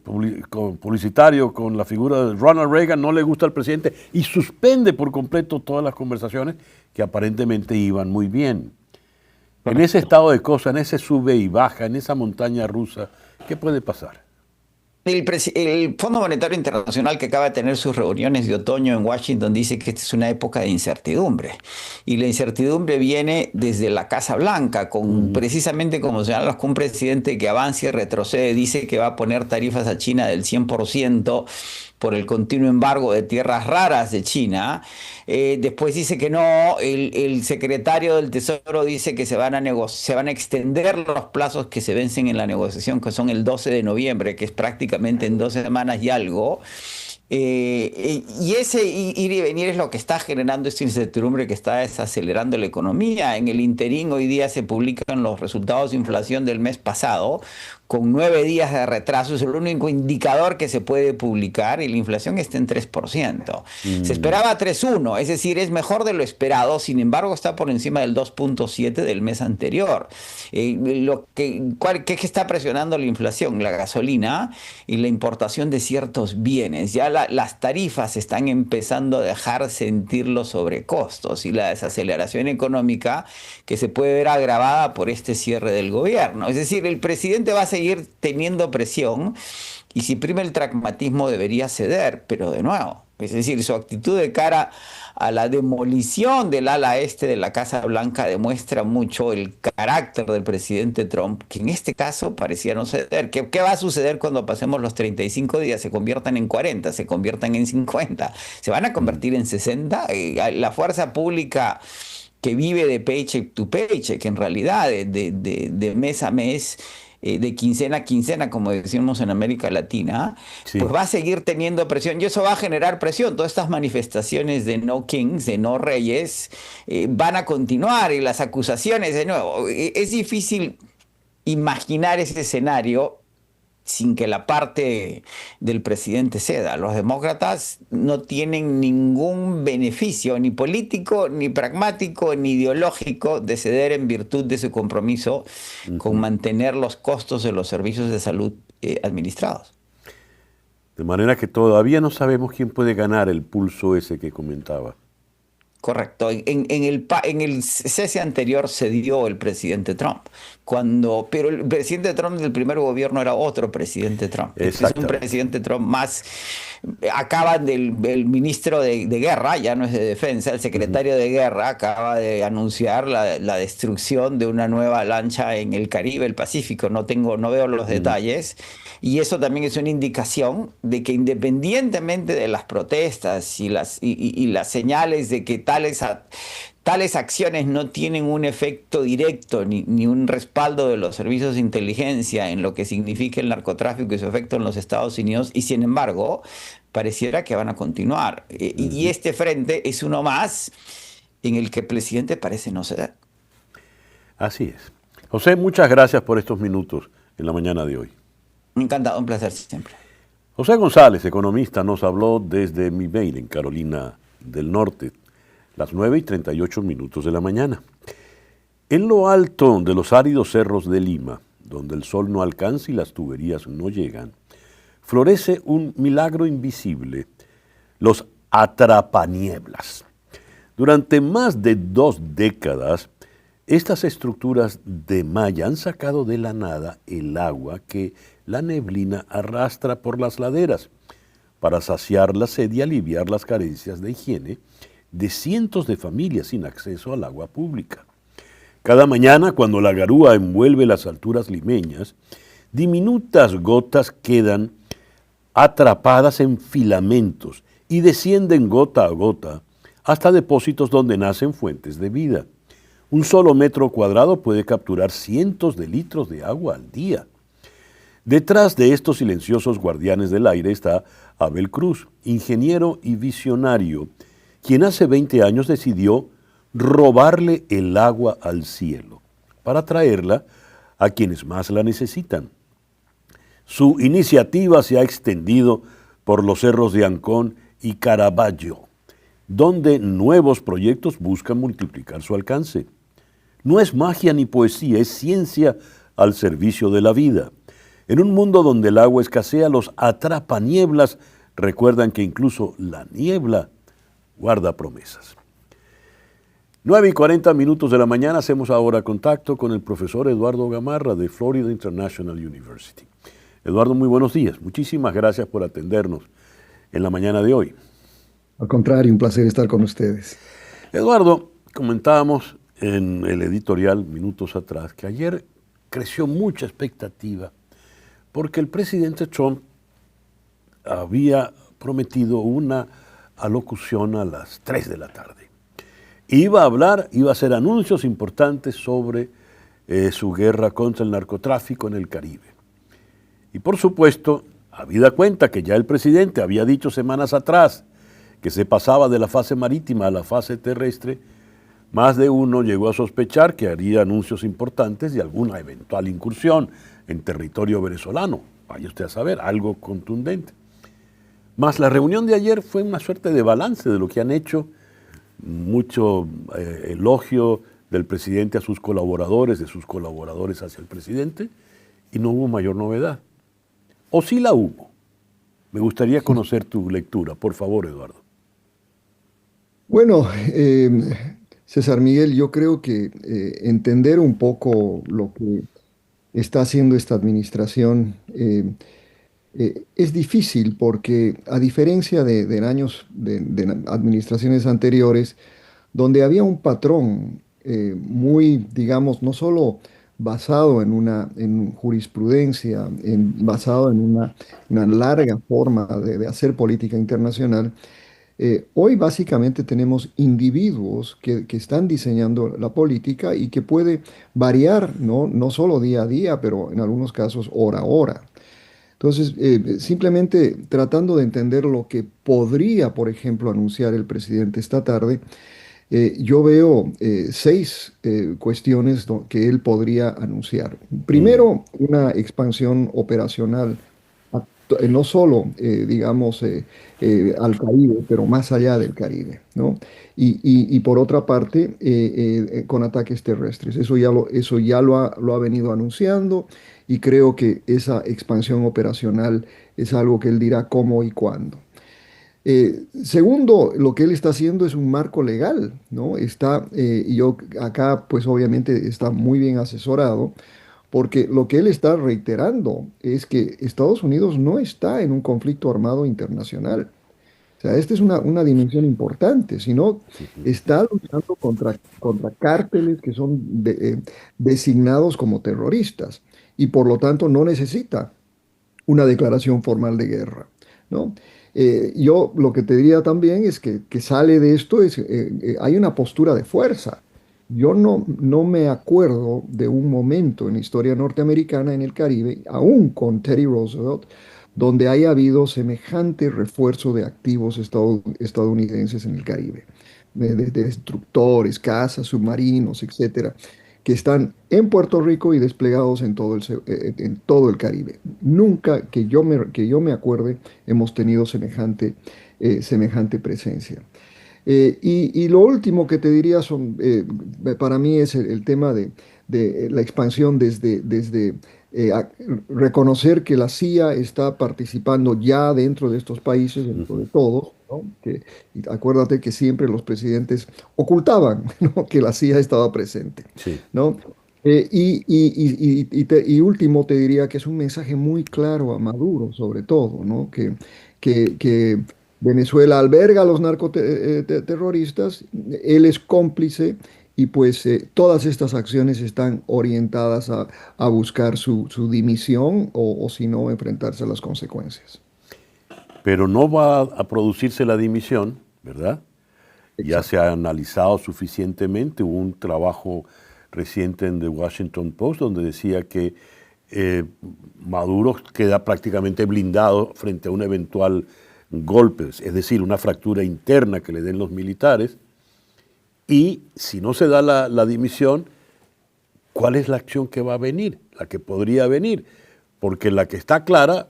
publicitario con la figura de Ronald Reagan, no le gusta al presidente y suspende por completo todas las conversaciones que aparentemente iban muy bien. En ese estado de cosas, en ese sube y baja, en esa montaña rusa, ¿qué puede pasar? El Fondo Monetario Internacional, que acaba de tener sus reuniones de otoño en Washington, dice que esta es una época de incertidumbre. Y la incertidumbre viene desde la Casa Blanca, precisamente como señalas, con un presidente que avanza y retrocede, dice que va a poner tarifas a China del 100% por el continuo embargo de tierras raras de China. Después dice que no, el secretario del Tesoro dice que se van a extender los plazos que se vencen en la negociación, que son el 12 de noviembre, que es prácticamente en 2 semanas y algo. Y ese ir y venir es lo que está generando esta incertidumbre que está desacelerando la economía. En el interín hoy día se publican los resultados de inflación del mes pasado, con 9 días de retraso. Es el único indicador que se puede publicar y la inflación está en 3%. Se esperaba 3,1, es decir, es mejor de lo esperado, sin embargo está por encima del 2,7 del mes anterior. ¿Qué está presionando la inflación? La gasolina y la importación de ciertos bienes. Ya las tarifas están empezando a dejar sentir los sobrecostos y la desaceleración económica que se puede ver agravada por este cierre del gobierno. Es decir, el presidente va a seguir teniendo presión y si prima el pragmatismo debería ceder, pero de nuevo, es decir, su actitud de cara a la demolición del ala este de la Casa Blanca demuestra mucho el carácter del presidente Trump, que en este caso parecía no ceder. ¿Qué va a suceder cuando pasemos los 35 días? Se conviertan en 40, se conviertan en 50, se van a convertir en 60. La fuerza pública que vive de paycheck to paycheck, en realidad, de mes a mes, de quincena a quincena, como decimos en América Latina, pues va a seguir teniendo presión y eso va a generar presión. Todas estas manifestaciones de no kings, de no reyes, van a continuar y las acusaciones, de nuevo, es difícil imaginar ese escenario sin que la parte del presidente ceda. Los demócratas no tienen ningún beneficio, ni político, ni pragmático, ni ideológico, de ceder en virtud de su compromiso con mantener los costos de los servicios de salud administrados. De manera que todavía no sabemos quién puede ganar el pulso ese que comentaba. Correcto. En el cese anterior cedió el presidente Trump. Pero el presidente Trump del primer gobierno era otro presidente Trump. Es un presidente Trump más. Acaban el ministro de guerra, ya no es de defensa, el secretario de guerra acaba de anunciar la destrucción de una nueva lancha en el Caribe, el Pacífico. No veo los detalles. Y eso también es una indicación de que independientemente de las protestas y las señales de que tales acciones no tienen un efecto directo ni un respaldo de los servicios de inteligencia en lo que significa el narcotráfico y su efecto en los Estados Unidos, y sin embargo, pareciera que van a continuar. Y Ujú. este frente es uno más en el que el presidente parece no ceder. Así es. José, muchas gracias por estos minutos en la mañana de hoy. Encantado, un placer siempre. José González, economista, nos habló desde Mimei, en Carolina del Norte, las 9:38 de la mañana. En lo alto de los áridos cerros de Lima, donde el sol no alcanza y las tuberías no llegan, florece un milagro invisible, los atrapanieblas. Durante más de 2 décadas, estas estructuras de malla han sacado de la nada el agua que la neblina arrastra por las laderas para saciar la sed y aliviar las carencias de higiene de cientos de familias sin acceso al agua pública. Cada mañana, cuando la garúa envuelve las alturas limeñas, diminutas gotas quedan atrapadas en filamentos y descienden gota a gota hasta depósitos donde nacen fuentes de vida. Un solo metro cuadrado puede capturar cientos de litros de agua al día. Detrás de estos silenciosos guardianes del aire está Abel Cruz, ingeniero y visionario, quien hace 20 años decidió robarle el agua al cielo para traerla a quienes más la necesitan. Su iniciativa se ha extendido por los cerros de Ancón y Caravaggio, donde nuevos proyectos buscan multiplicar su alcance. No es magia ni poesía, es ciencia al servicio de la vida. En un mundo donde el agua escasea, los atrapanieblas recuerdan que incluso la niebla guarda promesas. 9:40 de la mañana hacemos ahora contacto con el profesor Eduardo Gamarra de Florida International University. Eduardo, muy buenos días. Muchísimas gracias por atendernos en la mañana de hoy. Al contrario, un placer estar con ustedes. Eduardo, comentábamos en el editorial minutos atrás que ayer creció mucha expectativa porque el presidente Trump había prometido una alocución a las 3 de la tarde. Iba a hablar, iba a hacer anuncios importantes sobre su guerra contra el narcotráfico en el Caribe. Y por supuesto, habida cuenta que ya el presidente había dicho semanas atrás que se pasaba de la fase marítima a la fase terrestre, más de uno llegó a sospechar que haría anuncios importantes de alguna eventual incursión en territorio venezolano. Vaya usted a saber, algo contundente. Mas la reunión de ayer fue una suerte de balance de lo que han hecho, mucho elogio del presidente a sus colaboradores, de sus colaboradores hacia el presidente, y no hubo mayor novedad. ¿O sí la hubo? Me gustaría conocer tu lectura, por favor, Eduardo. Bueno, César Miguel, yo creo que entender un poco lo que está haciendo esta administración es difícil porque a diferencia de años de administraciones anteriores, donde había un patrón muy, digamos, no solo basado en jurisprudencia, basado en una larga forma de hacer política internacional. Hoy básicamente tenemos individuos que están diseñando la política y que puede variar, no solo día a día, pero en algunos casos hora a hora. Entonces, simplemente tratando de entender lo que podría, por ejemplo, anunciar el presidente esta tarde, yo veo 6 cuestiones que él podría anunciar. Primero, una expansión operacional, no solo, digamos, al Caribe, pero más allá del Caribe, ¿no? Y por otra parte, con ataques terrestres. Eso ya lo ha venido anunciando y creo que esa expansión operacional es algo que él dirá cómo y cuándo. Segundo, lo que él está haciendo es un marco legal, ¿no? Y yo acá, pues obviamente está muy bien asesorado, porque lo que él está reiterando es que Estados Unidos no está en un conflicto armado internacional. O sea, esta es una dimensión importante, sino está luchando contra cárteles que son designados como terroristas y por lo tanto no necesita una declaración formal de guerra, ¿no? Yo lo que te diría también es que sale de esto, hay una postura de fuerza. Yo no me acuerdo de un momento en la historia norteamericana en el Caribe, aún con Teddy Roosevelt, donde haya habido semejante refuerzo de activos estadounidenses en el Caribe, de destructores, cazas, submarinos, etcétera, que están en Puerto Rico y desplegados en todo el Caribe. Nunca que yo me acuerde hemos tenido semejante presencia. Y lo último que te diría para mí es el tema de la expansión desde eh, a- reconocer que la CIA está participando ya dentro de estos países, dentro de Ujú. todos, ¿no? Y acuérdate que siempre los presidentes ocultaban, ¿no? que la CIA estaba presente, Sí. ¿no? Y último te diría que es un mensaje muy claro a Maduro, sobre todo, ¿no? Que Venezuela alberga a los narcoterroristas, él es cómplice y pues todas estas acciones están orientadas a buscar su dimisión o si no, enfrentarse a las consecuencias. Pero no va a producirse la dimisión, ¿verdad? Ya se Exacto. ha analizado suficientemente. Hubo un trabajo reciente en The Washington Post donde decía que eh, Maduro queda prácticamente blindado frente a un eventual golpe, es decir, una fractura interna que le den los militares. Y si no se da la dimisión, ¿cuál es la acción que va a venir? La que podría venir. Porque la que está clara,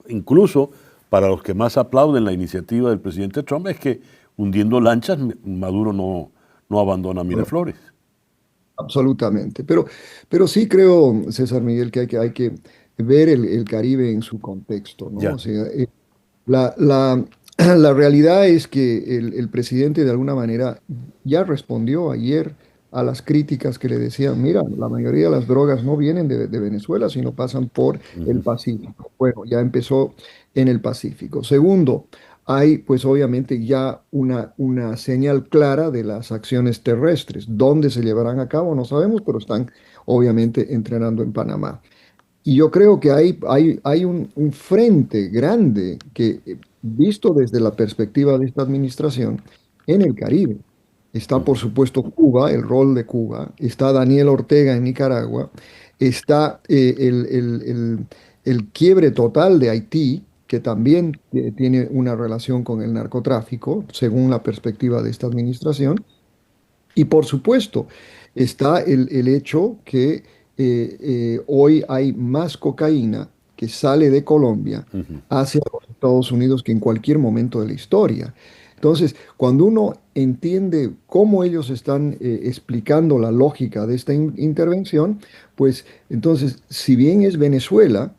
incluso para los que más aplauden la iniciativa del presidente Trump, es que hundiendo lanchas, Maduro no abandona Miraflores. Absolutamente. Pero sí creo, César Miguel, que hay que ver el Caribe en su contexto, ¿no? Ya. O sea, la realidad es que el presidente de alguna manera ya respondió ayer a las críticas que le decían, mira, la mayoría de las drogas no vienen de Venezuela, sino pasan por el Ujú. Pacífico. Bueno, ya empezó en el Pacífico. Segundo, hay pues obviamente ya una señal clara de las acciones terrestres. ¿Dónde se llevarán a cabo? No sabemos, pero están obviamente entrenando en Panamá. Y yo creo que hay un frente grande que, visto desde la perspectiva de esta administración, en el Caribe. Está, por supuesto, Cuba, el rol de Cuba, está Daniel Ortega en Nicaragua, está el quiebre total de Haití, que también tiene una relación con el narcotráfico, según la perspectiva de esta administración. Y por supuesto, está el hecho que hoy hay más cocaína que sale de Colombia Ujú. hacia los Estados Unidos que en cualquier momento de la historia. Entonces, cuando uno entiende cómo ellos están explicando la lógica de esta intervención, pues entonces, si bien es Venezuela,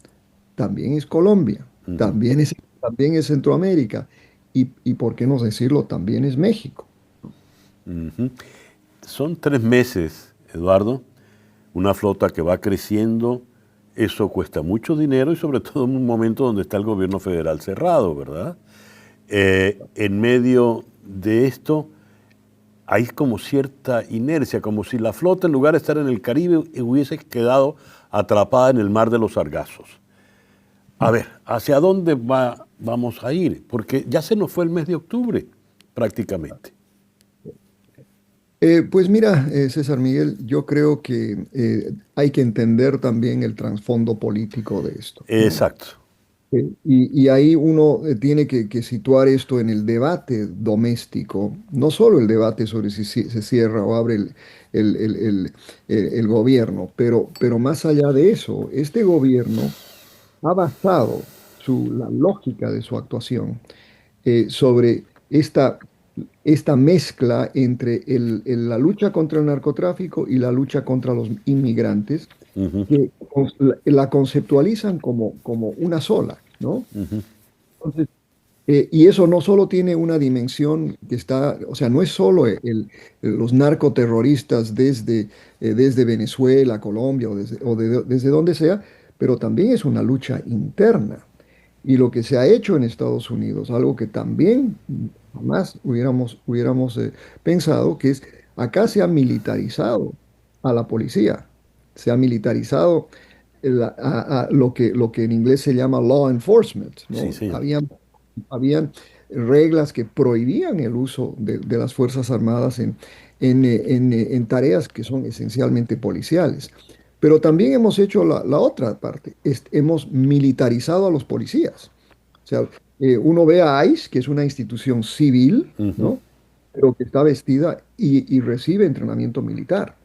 también es Colombia, Ujú. también es Centroamérica y, ¿por qué no decirlo? También es México. Ujú. Son 3 meses, Eduardo, una flota que va creciendo, eso cuesta mucho dinero y sobre todo en un momento donde está el gobierno federal cerrado, ¿verdad? En medio de esto hay como cierta inercia, como si la flota en lugar de estar en el Caribe hubiese quedado atrapada en el mar de los Sargazos. A ver, ¿hacia dónde vamos a ir? Porque ya se nos fue el mes de octubre, prácticamente. Pues mira, César Miguel, yo creo que hay que entender también el trasfondo político de esto, ¿no? Exacto. Y ahí uno tiene que situar esto en el debate doméstico, no solo el debate sobre si se cierra o abre el, el- el- el gobierno, pero más allá de eso, este gobierno ha basado la lógica de su actuación sobre esta mezcla entre la lucha contra el narcotráfico y la lucha contra los inmigrantes, Ujú, que la conceptualizan como una sola, ¿no? ujú, Entonces, y eso no solo tiene una dimensión que está, o sea, no es solo los narcoterroristas desde Venezuela, Colombia desde donde sea, pero también es una lucha interna. Y lo que se ha hecho en Estados Unidos, algo que también jamás hubiéramos pensado, que es acá se ha militarizado a la policía, se ha militarizado a lo que en inglés se llama law enforcement, sí, ¿no? señor. habían reglas que prohibían el uso de las Fuerzas Armadas en tareas que son esencialmente policiales. Pero también hemos hecho la otra parte, hemos militarizado a los policías. O sea, uno ve a ICE, que es una institución civil, Ujú. ¿no? Pero que está vestida y recibe entrenamiento militar.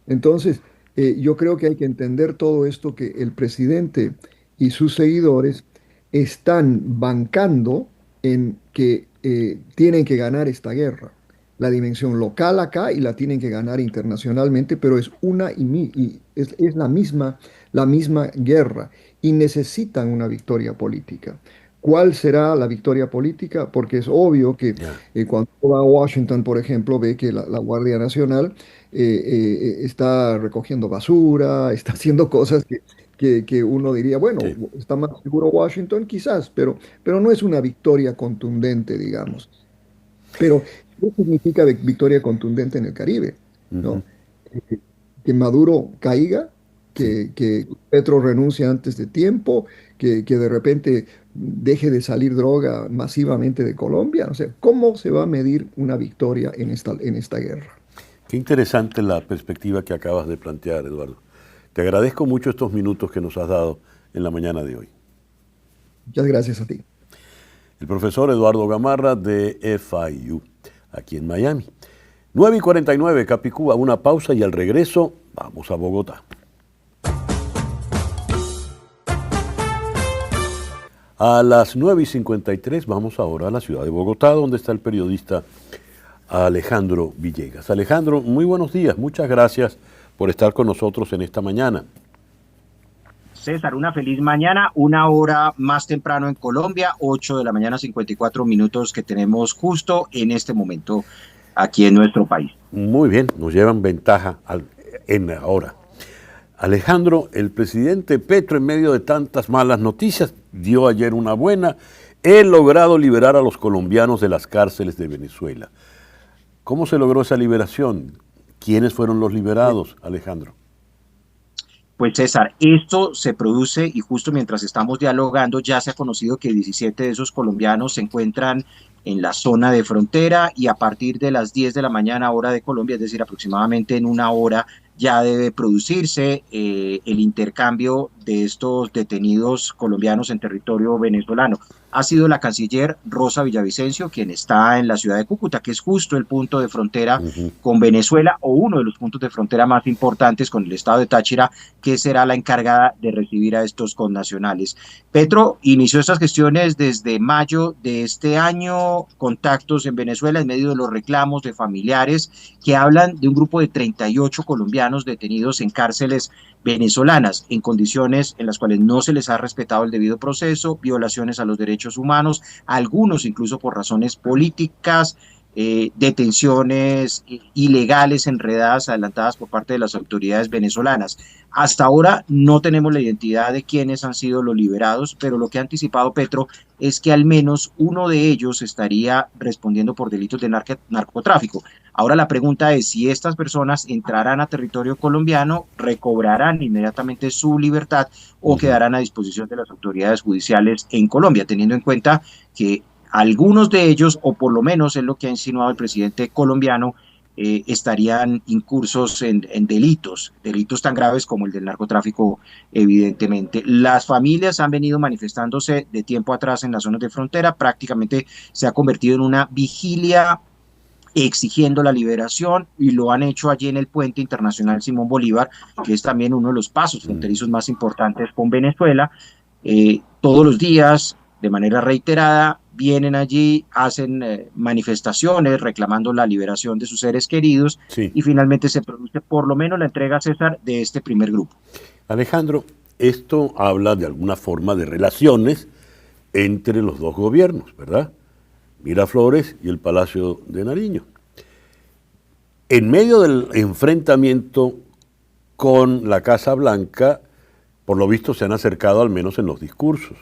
Entonces, yo creo que hay que entender todo esto, que el presidente y sus seguidores están bancando en que tienen que ganar esta guerra. La dimensión local acá y la tienen que ganar internacionalmente, pero es es la misma guerra y necesitan una victoria política. ¿Cuál será la victoria política? Porque es obvio que Ya. cuando uno va a Washington, por ejemplo, ve que la Guardia Nacional está recogiendo basura, está haciendo cosas que uno diría, bueno, Sí. está más seguro Washington quizás, pero no es una victoria contundente, digamos. Pero, ¿qué significa victoria contundente en el Caribe? Ujú. ¿No? Eh, que Maduro caiga, Sí. que Petro renuncie antes de tiempo, que de repente deje de salir droga masivamente de Colombia. O sea, ¿cómo se va a medir una victoria en esta guerra? Qué interesante la perspectiva que acabas de plantear, Eduardo. Te agradezco mucho estos minutos que nos has dado en la mañana de hoy. Muchas gracias a ti. El profesor Eduardo Gamarra de FIU, aquí en Miami. 9:49, Capicúa, una pausa y al regreso vamos a Bogotá. A las 9:53 vamos ahora a la ciudad de Bogotá, donde está el periodista Alejandro Villegas. Alejandro, muy buenos días, muchas gracias por estar con nosotros en esta mañana. César, una feliz mañana, una hora más temprano en Colombia, 8 de la mañana, 54 minutos que tenemos justo en este momento aquí en nuestro país. Muy bien, nos llevan ventaja en ahora. Alejandro, el presidente Petro, en medio de tantas malas noticias, dio ayer una buena. He logrado liberar a los colombianos de las cárceles de Venezuela. ¿Cómo se logró esa liberación? ¿Quiénes fueron los liberados, Alejandro? Pues César, esto se produce y justo mientras estamos dialogando ya se ha conocido que 17 de esos colombianos se encuentran en la zona de frontera y a partir de las 10 de la mañana hora de Colombia, es decir, aproximadamente en una hora, ya debe producirse el intercambio de estos detenidos colombianos en territorio venezolano. Ha sido la canciller Rosa Villavicencio quien está en la ciudad de Cúcuta, que es justo el punto de frontera Ujú. con Venezuela o uno de los puntos de frontera más importantes con el estado de Táchira, que será la encargada de recibir a estos connacionales. Petro inició estas gestiones desde mayo de este año, contactos en Venezuela en medio de los reclamos de familiares que hablan de un grupo de 38 colombianos detenidos en cárceles venezolanas en condiciones en las cuales no se les ha respetado el debido proceso, violaciones a los derechos humanos, algunos incluso por razones políticas, detenciones ilegales, enredadas, adelantadas por parte de las autoridades venezolanas. Hasta ahora no tenemos la identidad de quiénes han sido los liberados, pero lo que ha anticipado Petro es que al menos uno de ellos estaría respondiendo por delitos de narcotráfico. Ahora la pregunta es si estas personas entrarán a territorio colombiano, recobrarán inmediatamente su libertad o quedarán a disposición de las autoridades judiciales en Colombia, teniendo en cuenta que algunos de ellos, o por lo menos es lo que ha insinuado el presidente colombiano, estarían incursos en delitos tan graves como el del narcotráfico, evidentemente. Las familias han venido manifestándose de tiempo atrás en las zonas de frontera, prácticamente se ha convertido en una vigilia exigiendo la liberación y lo han hecho allí en el puente internacional Simón Bolívar, que es también uno de los pasos fronterizos más importantes con Venezuela. Todos los días, de manera reiterada, vienen allí, hacen manifestaciones reclamando la liberación de sus seres queridos Sí. y finalmente se produce por lo menos la entrega, César, de este primer grupo. Alejandro, esto habla de alguna forma de relaciones entre los dos gobiernos, ¿verdad? Miraflores y el Palacio de Nariño. En medio del enfrentamiento con la Casa Blanca, por lo visto se han acercado al menos en los discursos.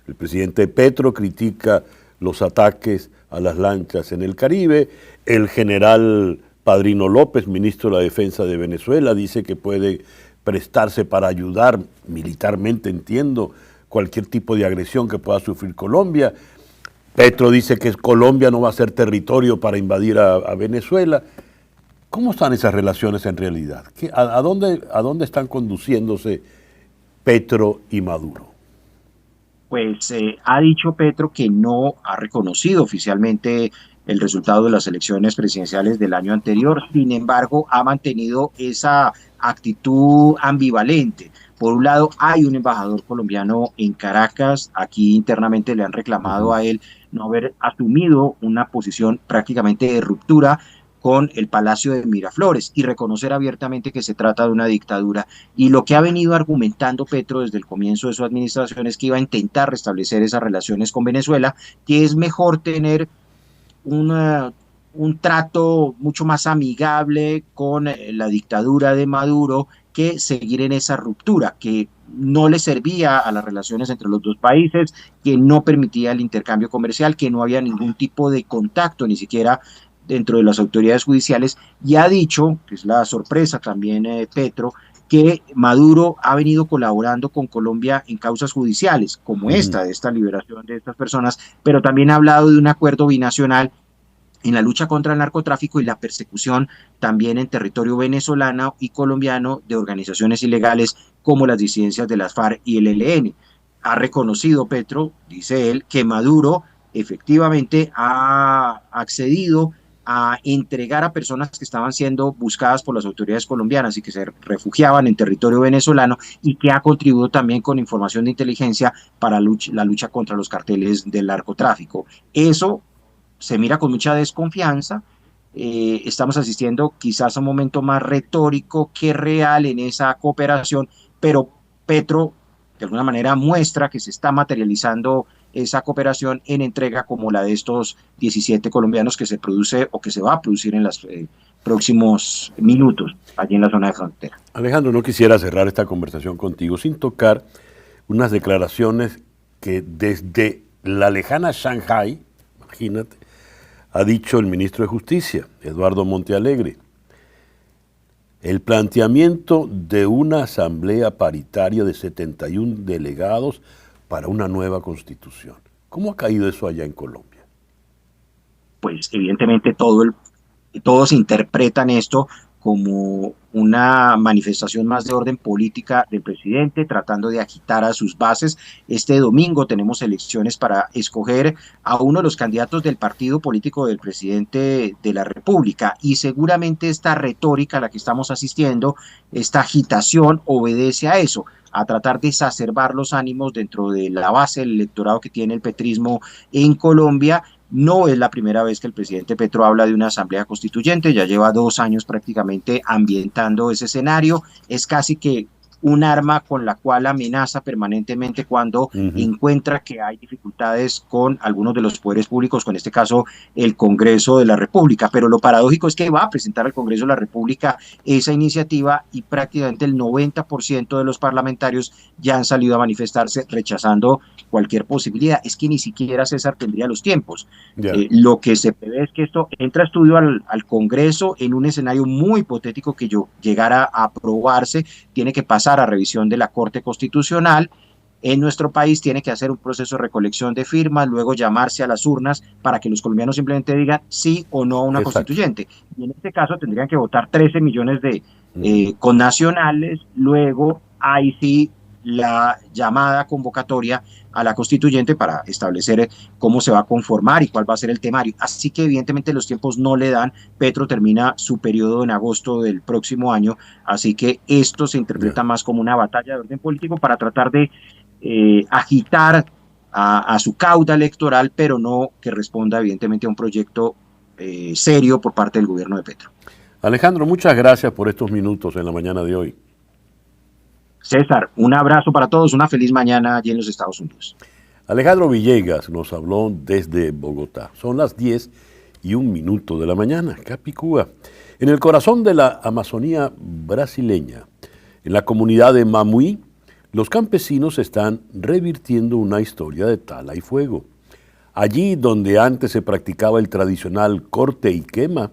El presidente Petro critica los ataques a las lanchas en el Caribe. El general Padrino López, ministro de la Defensa de Venezuela, dice que puede prestarse para ayudar militarmente, entiendo, cualquier tipo de agresión que pueda sufrir Colombia. Petro dice que Colombia no va a ser territorio para invadir a Venezuela. ¿Cómo están esas relaciones en realidad? ¿A dónde están conduciéndose Petro y Maduro? Pues ha dicho Petro que no ha reconocido oficialmente el resultado de las elecciones presidenciales del año anterior. Sin embargo, ha mantenido esa actitud ambivalente. Por un lado, hay un embajador colombiano en Caracas. Aquí internamente le han reclamado a él no haber asumido una posición prácticamente de ruptura con el Palacio de Miraflores y reconocer abiertamente que se trata de una dictadura. Y lo que ha venido argumentando Petro desde el comienzo de su administración es que iba a intentar restablecer esas relaciones con Venezuela, que es mejor tener un trato mucho más amigable con la dictadura de Maduro que seguir en esa ruptura que no le servía a las relaciones entre los dos países, que no permitía el intercambio comercial, que no había ningún tipo de contacto, ni siquiera dentro de las autoridades judiciales, y ha dicho, que es la sorpresa también Petro, que Maduro ha venido colaborando con Colombia en causas judiciales, como esta, de esta liberación de estas personas, pero también ha hablado de un acuerdo binacional en la lucha contra el narcotráfico y la persecución también en territorio venezolano y colombiano de organizaciones ilegales como las disidencias de las FARC y el ELN. Ha reconocido Petro, dice él, que Maduro efectivamente ha accedido a entregar a personas que estaban siendo buscadas por las autoridades colombianas y que se refugiaban en territorio venezolano y que ha contribuido también con información de inteligencia para la lucha contra los carteles del narcotráfico. Eso se mira con mucha desconfianza. Estamos asistiendo quizás a un momento más retórico que real en esa cooperación, pero Petro de alguna manera muestra que se está materializando esa cooperación en entrega como la de estos 17 colombianos que se produce o que se va a producir en los próximos minutos allí en la zona de frontera. Alejandro, no quisiera cerrar esta conversación contigo sin tocar unas declaraciones que desde la lejana Shanghái, imagínate, ha dicho el ministro de Justicia, Eduardo Montealegre. El planteamiento de una asamblea paritaria de 71 delegados para una nueva constitución. ¿Cómo ha caído eso allá en Colombia? Pues evidentemente todos interpretan esto como una manifestación más de orden política del presidente, tratando de agitar a sus bases. Este domingo tenemos elecciones para escoger a uno de los candidatos del partido político del presidente de la República, y seguramente esta retórica a la que estamos asistiendo, esta agitación, obedece a eso, a tratar de exacerbar los ánimos dentro de la base del electorado que tiene el petrismo en Colombia. No es la primera vez que el presidente Petro habla de una asamblea constituyente, ya lleva 2 años prácticamente ambientando ese escenario, es casi que un arma con la cual amenaza permanentemente cuando encuentra que hay dificultades con algunos de los poderes públicos, con este caso el Congreso de la República. Pero lo paradójico es que va a presentar al Congreso de la República esa iniciativa y prácticamente el 90% de los parlamentarios ya han salido a manifestarse rechazando cualquier posibilidad. Es que ni siquiera César tendría los tiempos. Lo que se prevé es que esto entra a estudio al Congreso en un escenario muy hipotético que llegara a aprobarse, tiene que pasar a revisión de la Corte Constitucional. En nuestro país tiene que hacer un proceso de recolección de firmas, luego llamarse a las urnas para que los colombianos simplemente digan sí o no a una constituyente. Y en este caso tendrían que votar 13 millones de connacionales, luego ahí sí la llamada convocatoria a la constituyente para establecer cómo se va a conformar y cuál va a ser el temario. Así que evidentemente los tiempos no le dan. Petro termina su periodo en agosto del próximo año, así que esto se interpreta más como una batalla de orden político para tratar de agitar a su cauda electoral, pero no que responda evidentemente a un proyecto serio por parte del gobierno de Petro. Alejandro, muchas gracias por estos minutos en la mañana de hoy. César, un abrazo para todos, una feliz mañana allí en los Estados Unidos. Alejandro Villegas nos habló desde Bogotá. Son las 10:01 de la mañana, Capicúa. En el corazón de la Amazonía brasileña, en la comunidad de Mamuí, los campesinos están revirtiendo una historia de tala y fuego. Allí donde antes se practicaba el tradicional corte y quema,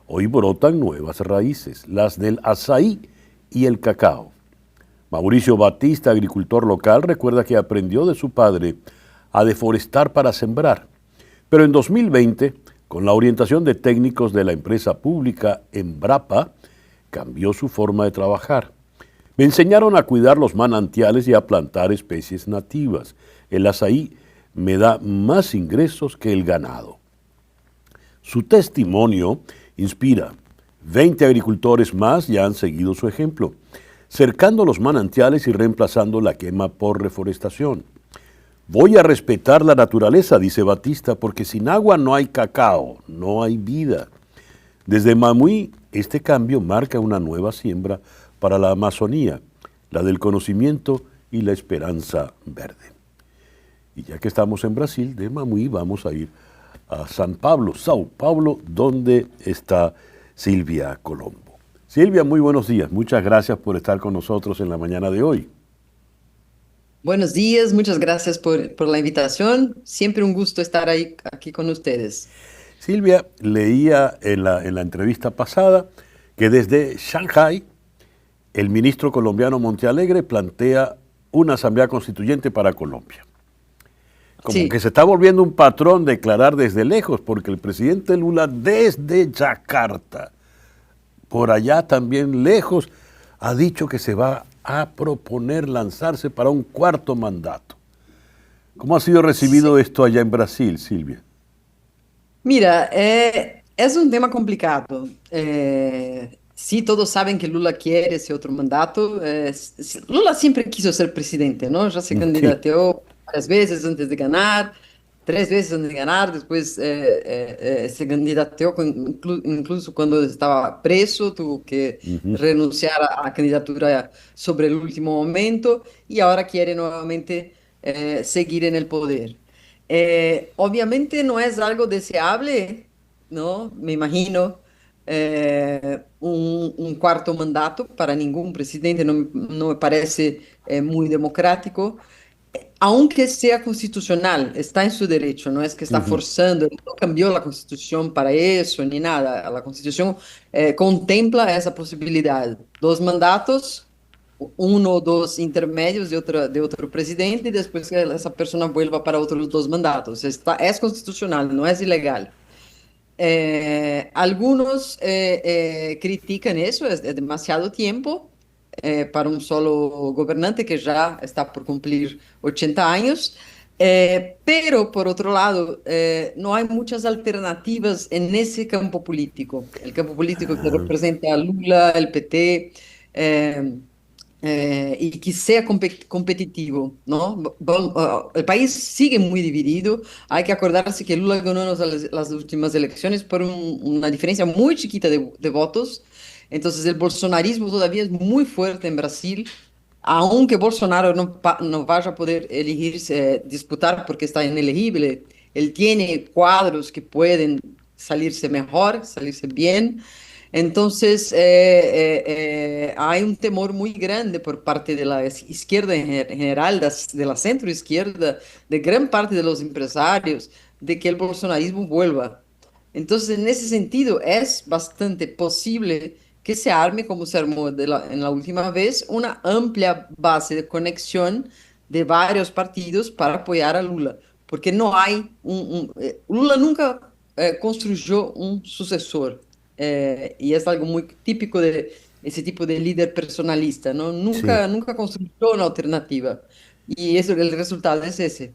hoy brotan nuevas raíces, las del azaí y el cacao. Mauricio Batista, agricultor local, recuerda que aprendió de su padre a deforestar para sembrar. Pero en 2020, con la orientación de técnicos de la empresa pública Embrapa, cambió su forma de trabajar. Me enseñaron a cuidar los manantiales y a plantar especies nativas. El azaí me da más ingresos que el ganado. Su testimonio inspira. 20 agricultores más ya han seguido su ejemplo, cercando los manantiales y reemplazando la quema por reforestación. Voy a respetar la naturaleza, dice Batista, porque sin agua no hay cacao, no hay vida. Desde Mamuí, este cambio marca una nueva siembra para la Amazonía, la del conocimiento y la esperanza verde. Y ya que estamos en Brasil, de Mamuí vamos a ir a San Pablo, Sao Paulo, donde está Silvia Colombo. Silvia, muy buenos días. Muchas gracias por estar con nosotros en la mañana de hoy. Buenos días, muchas gracias por la invitación. Siempre un gusto estar aquí con ustedes. Silvia, leía en la entrevista pasada que desde Shanghái el ministro colombiano Montealegre plantea una asamblea constituyente para Colombia. Como Sí. que se está volviendo un patrón declarar desde lejos, porque el presidente Lula desde Yakarta, por allá también lejos, ha dicho que se va a proponer lanzarse para un cuarto mandato. ¿Cómo ha sido recibido esto allá en Brasil, Silvia? Mira, es un tema complicado. Sí, todos saben que Lula quiere ese otro mandato. Lula siempre quiso ser presidente, ¿no? Ya se Sí. candidateó varias veces antes de ganar, 3 veces antes de ganar, después se candidateó incluso cuando estaba preso, tuvo que renunciar a la candidatura sobre el último momento y ahora quiere nuevamente seguir en el poder. Obviamente no es algo deseable, ¿no? Me imagino un cuarto mandato para ningún presidente, no me parece muy democrático, aunque sea constitucional, está en su derecho, no es que está forzando, no cambió la constitución para eso ni nada, la constitución contempla esa posibilidad, 2 mandatos, uno o dos intermedios de otro presidente y después que esa persona vuelva para otros 2 mandatos. Es constitucional, no es ilegal. Algunos critican eso, es demasiado tiempo para un solo gobernante que ya está por cumplir 80 años. Pero, por otro lado, no hay muchas alternativas en ese campo político. El campo político que representa a Lula, el PT, y que sea competitivo, ¿no? El país sigue muy dividido. Hay que acordarse que Lula ganó las últimas elecciones por una diferencia muy chiquita de votos. Entonces el bolsonarismo todavía es muy fuerte en Brasil, aunque Bolsonaro no vaya a poder elegirse, disputar porque está inelegible. Él tiene cuadros que pueden salirse mejor, salirse bien. Entonces, hay un temor muy grande por parte de la izquierda en general, de la centroizquierda, de gran parte de los empresarios, de que el bolsonarismo vuelva. Entonces, en ese sentido, es bastante posible que se arme, como se armó en la última vez, una amplia base de conexión de varios partidos para apoyar a Lula, porque no hay Lula nunca construyó un sucesor. Y es algo muy típico de ese tipo de líder personalista, ¿no? Sí. Nunca construyó una alternativa. Y eso, el resultado es ese.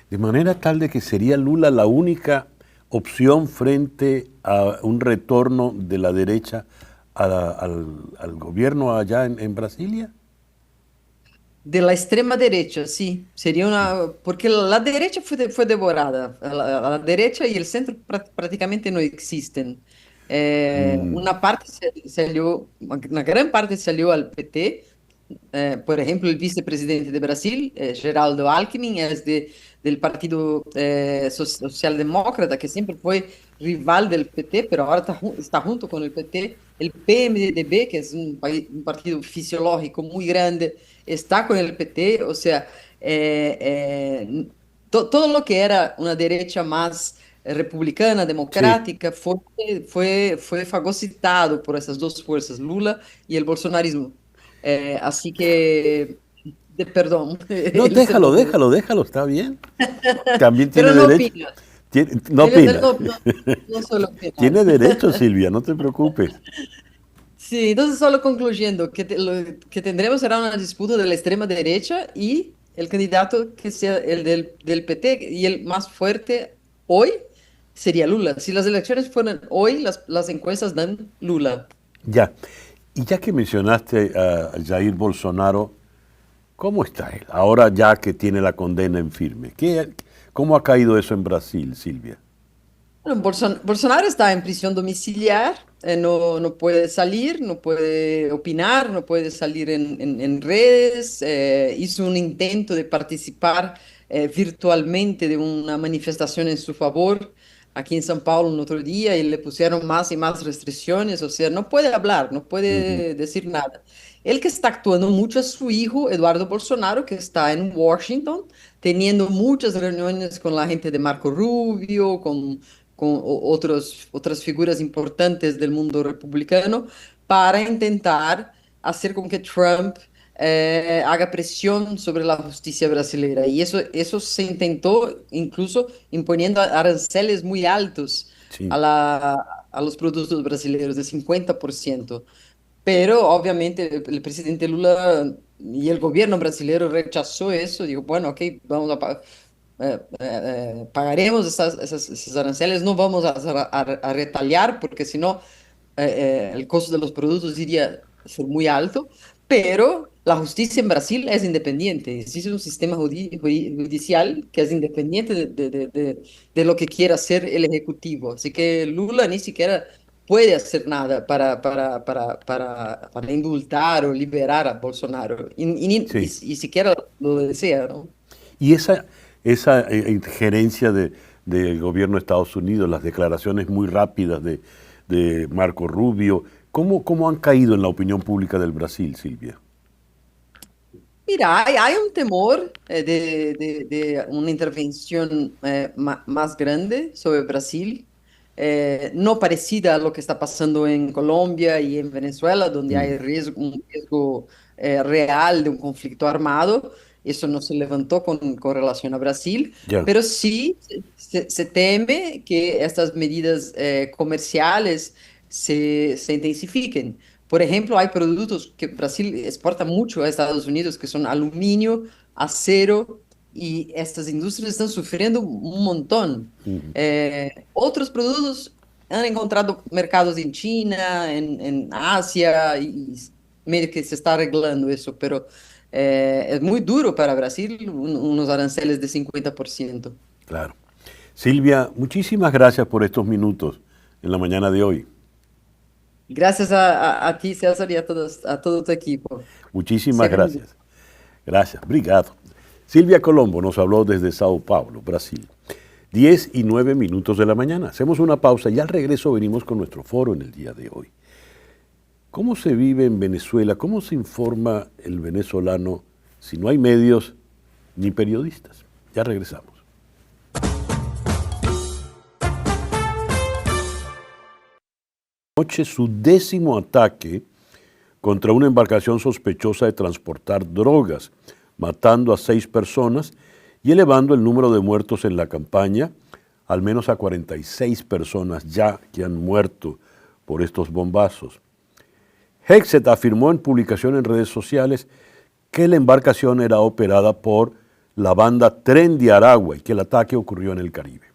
De manera tal de que sería Lula la única opción frente a un retorno de la derecha al gobierno allá en Brasilia. De la extrema derecha, sí. Sería una. Porque la derecha fue devorada. La derecha y el centro prácticamente no existen. Una parte salió, una gran parte salió al PT. Por ejemplo, el vicepresidente de Brasil, Geraldo Alckmin, es del Partido Socialdemócrata, que siempre fue rival del PT, pero ahora está junto con el PT. El PMDB, que es un partido fisiológico muy grande, está con el PT. O sea, todo lo que era una derecha más republicana, Sí. democrática, fue fagocitado por esas dos fuerzas, Lula y el bolsonarismo. Así que, perdón, No, el déjalo, segundo. déjalo, déjalo, está bien. También tiene Pero no derecho. opino. No opina. No suelo opinar. Tiene derecho, Silvia, no te preocupes. Sí, entonces solo concluyendo, lo que tendremos será una disputa de la extrema derecha y el candidato que sea el del PT y el más fuerte hoy sería Lula. Si las elecciones fueran hoy, las encuestas dan Lula. Ya. Y ya que mencionaste a Jair Bolsonaro, ¿cómo está él? Ahora ya que tiene la condena en firme. ¿Cómo ha caído eso en Brasil, Silvia? Bueno, Bolsonaro está en prisión domiciliar, no puede salir, no puede opinar, no puede salir en redes. Hizo un intento de participar virtualmente de una manifestación en su favor aquí en São Paulo un otro día y le pusieron más y más restricciones, o sea, no puede hablar, no Ujú. puede decir nada. El que está actuando mucho es su hijo, Eduardo Bolsonaro, que está en Washington, teniendo muchas reuniones con la gente de Marco Rubio, con otras figuras importantes del mundo republicano, para intentar hacer con que Trump haga presión sobre la justicia brasileña. Y eso se intentó incluso imponiendo aranceles muy altos Sí, a los productos brasileños, de 50%. Pero obviamente el presidente Lula y el gobierno brasileño rechazó eso. Dijo, bueno, ok, vamos a pagaremos esos aranceles, no vamos a retallar porque si no el costo de los productos iría a ser muy alto, pero la justicia en Brasil es independiente, existe un sistema judicial que es independiente de lo que quiera hacer el Ejecutivo, así que Lula ni siquiera puede hacer nada para indultar o liberar a Bolsonaro, y sí. siquiera lo desea, ¿no? Y esa injerencia del gobierno de Estados Unidos, las declaraciones muy rápidas de Marco Rubio, ¿cómo han caído en la opinión pública del Brasil, Silvia? Mira, hay un temor de una intervención más grande sobre Brasil, no parecida a lo que está pasando en Colombia y en Venezuela, donde Mm, hay un riesgo real de un conflicto armado. Eso no se levantó con relación a Brasil, ya. pero sí se teme que estas medidas comerciales se intensifiquen. Por ejemplo, hay productos que Brasil exporta mucho a Estados Unidos, que son aluminio, acero, y estas industrias están sufriendo un montón. Ujú. Otros productos han encontrado mercados en China, en Asia, y medio que se está arreglando eso, pero es muy duro para Brasil unos aranceles de 50%. Claro. Silvia, muchísimas gracias por estos minutos en la mañana de hoy. Gracias a ti, César, y a todo tu equipo. Muchísimas Siempre muy gracias. Gracias, obrigado. Silvia Colombo nos habló desde Sao Paulo, Brasil. 10:09 de la mañana. Hacemos una pausa y al regreso venimos con nuestro foro en el día de hoy. ¿Cómo se vive en Venezuela? ¿Cómo se informa el venezolano si no hay medios ni periodistas? Ya regresamos. Noche su 10º ataque contra una embarcación sospechosa de transportar drogas, matando a 6 personas y elevando el número de muertos en la campaña, al menos a 46 personas ya que han muerto por estos bombazos. Hexet afirmó en publicación en redes sociales que la embarcación era operada por la banda Tren de Aragua y que el ataque ocurrió en el Caribe.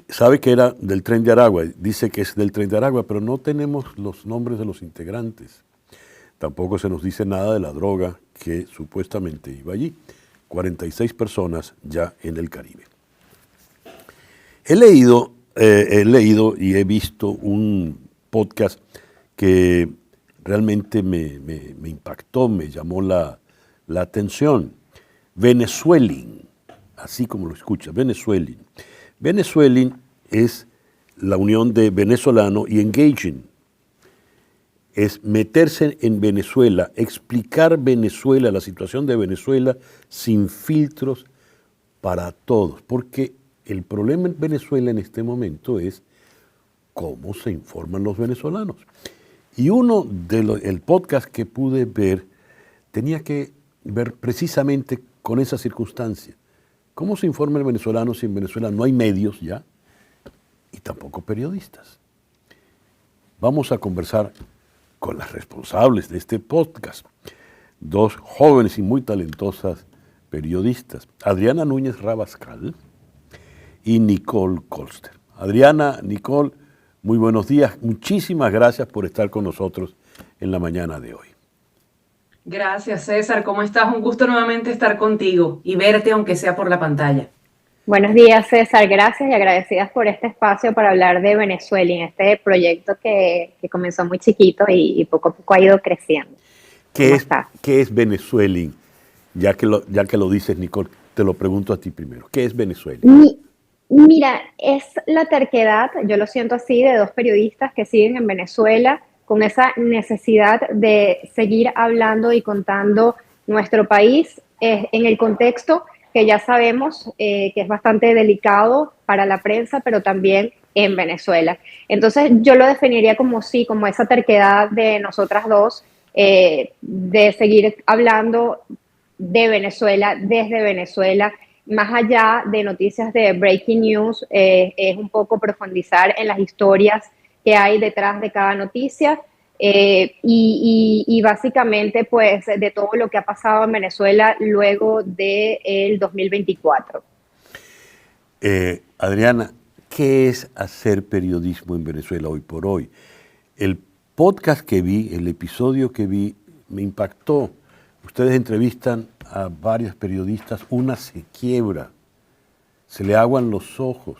Sabe que era del Tren de Aragua, dice que es del Tren de Aragua, pero no tenemos los nombres de los integrantes. Tampoco se nos dice nada de la droga que supuestamente iba allí. 46 personas ya en el Caribe. He leído y he visto un podcast que realmente me impactó, me llamó la atención. Venezueling, así como lo escucha, Venezueling. Venezueling es la unión de venezolano y engaging. Es meterse en Venezuela, explicar Venezuela, la situación de Venezuela sin filtros para todos. Porque el problema en Venezuela en este momento es cómo se informan los venezolanos. Y el podcast que pude ver tenía que ver precisamente con esa circunstancia. ¿Cómo se informa el venezolano si en Venezuela no hay medios ya y tampoco periodistas? Vamos a conversar con las responsables de este podcast, dos jóvenes y muy talentosas periodistas, Adriana Núñez Rabascal y Nicole Colster. Adriana, Nicole, muy buenos días. Muchísimas gracias por estar con nosotros en la mañana de hoy. Gracias, César. ¿Cómo estás? Un gusto nuevamente estar contigo y verte, aunque sea por la pantalla. Buenos días, César. Gracias y agradecidas por este espacio para hablar de Venezuela, en este proyecto que comenzó muy chiquito y poco a poco ha ido creciendo. ¿Qué es Venezuela? Ya que lo dices, Nicole, te lo pregunto a ti primero. ¿Qué es Venezuela? Mira, es la terquedad, yo lo siento así, de dos periodistas que siguen en Venezuela con esa necesidad de seguir hablando y contando nuestro país en el contexto que ya sabemos que es bastante delicado para la prensa, pero también en Venezuela. Entonces yo lo definiría como sí, como esa terquedad de nosotras dos, de seguir hablando de Venezuela, desde Venezuela, más allá de noticias de breaking news, es un poco profundizar en las historias que hay detrás de cada noticia y básicamente pues de todo lo que ha pasado en Venezuela luego del 2024. Adriana, ¿qué es hacer periodismo en Venezuela hoy por hoy? El podcast que vi, el episodio que vi, me impactó. Ustedes entrevistan a varios periodistas, una se quiebra, se le aguan los ojos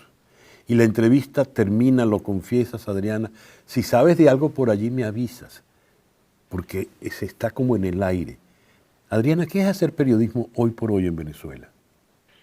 y la entrevista termina, lo confiesas, Adriana, si sabes de algo por allí me avisas, porque se está como en el aire. Adriana, ¿qué es hacer periodismo hoy por hoy en Venezuela?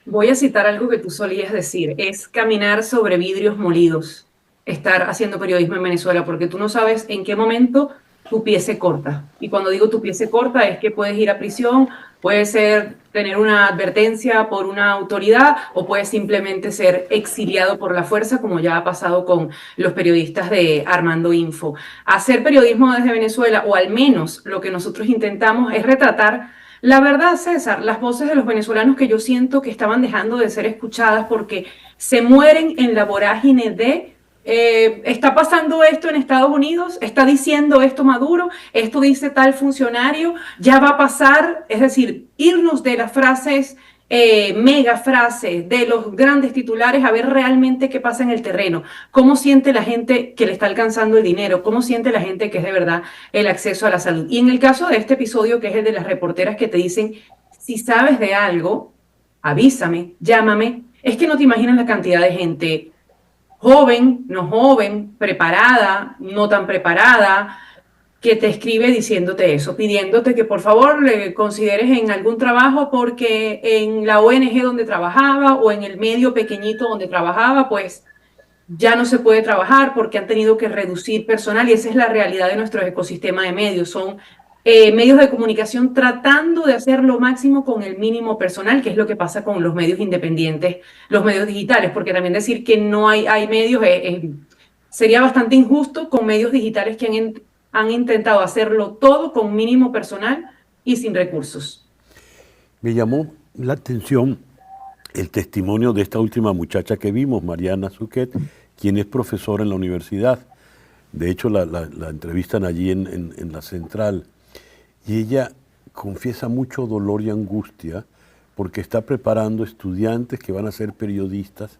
Voy a citar algo que tú solías decir, es caminar sobre vidrios molidos, estar haciendo periodismo en Venezuela, porque tú no sabes en qué momento tu pie se corta. Y cuando digo tu pie se corta es que puedes ir a prisión, puede ser tener una advertencia por una autoridad o puede simplemente ser exiliado por la fuerza, como ya ha pasado con los periodistas de Armando Info. Hacer periodismo desde Venezuela, o al menos lo que nosotros intentamos, es retratar la verdad, César, las voces de los venezolanos que yo siento que estaban dejando de ser escuchadas porque se mueren en la vorágine de está pasando esto en Estados Unidos, está diciendo esto Maduro, esto dice tal funcionario, ya va a pasar, es decir, irnos de las frases, mega frases, de los grandes titulares, a ver realmente qué pasa en el terreno, cómo siente la gente que le está alcanzando el dinero, cómo siente la gente que es de verdad el acceso a la salud. Y en el caso de este episodio, que es el de las reporteras que te dicen, si sabes de algo, avísame, llámame, es que no te imaginas la cantidad de gente joven, no joven, preparada, no tan preparada, que te escribe diciéndote eso, pidiéndote que por favor le consideres en algún trabajo porque en la ONG donde trabajaba o en el medio pequeñito donde trabajaba, pues ya no se puede trabajar porque han tenido que reducir personal y esa es la realidad de nuestro ecosistema de medios. Son medios de comunicación tratando de hacer lo máximo con el mínimo personal, que es lo que pasa con los medios independientes, los medios digitales, porque también decir que no hay medios sería bastante injusto con medios digitales que han intentado hacerlo todo con mínimo personal y sin recursos. Me llamó la atención el testimonio de esta última muchacha que vimos, Mariana Suquet, quien es profesora en la universidad. De hecho, la entrevistan allí en la central. Y ella confiesa mucho dolor y angustia porque está preparando estudiantes que van a ser periodistas,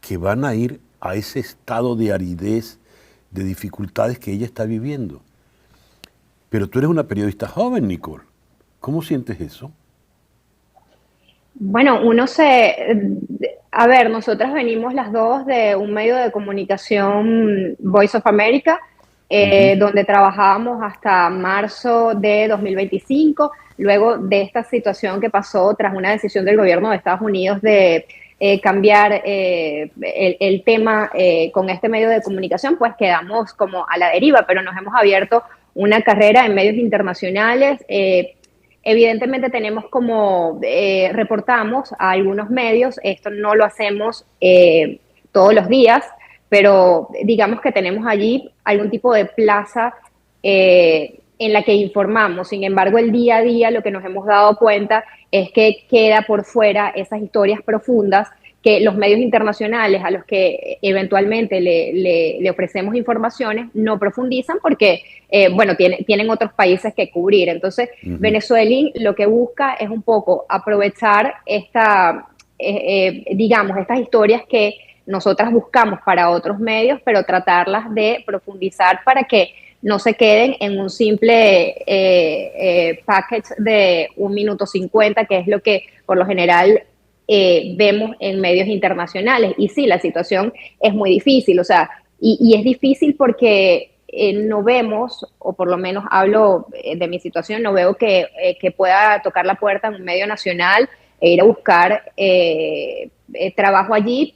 que van a ir a ese estado de aridez, de dificultades que ella está viviendo. Pero tú eres una periodista joven, Nicole. ¿Cómo sientes eso? Bueno, a ver, nosotras venimos las dos de un medio de comunicación, Voice of America, donde trabajábamos hasta marzo de 2025, luego de esta situación que pasó tras una decisión del gobierno de Estados Unidos de cambiar el tema con este medio de comunicación, pues quedamos como a la deriva, pero nos hemos abierto una carrera en medios internacionales. Evidentemente tenemos como reportamos a algunos medios, esto no lo hacemos todos los días, pero digamos que tenemos allí algún tipo de plaza en la que informamos. Sin embargo, el día a día lo que nos hemos dado cuenta es que queda por fuera esas historias profundas que los medios internacionales a los que eventualmente le ofrecemos informaciones no profundizan porque, bueno, tienen otros países que cubrir. Entonces, Venezuela lo que busca es un poco aprovechar digamos, estas historias que nosotras buscamos para otros medios, pero tratarlas de profundizar para que no se queden en un simple package de 1 minuto 50, que es lo que por lo general vemos en medios internacionales. Y sí, la situación es muy difícil, o sea, y es difícil porque no vemos, o por lo menos hablo de mi situación, no veo que pueda tocar la puerta en un medio nacional e ir a buscar trabajo allí,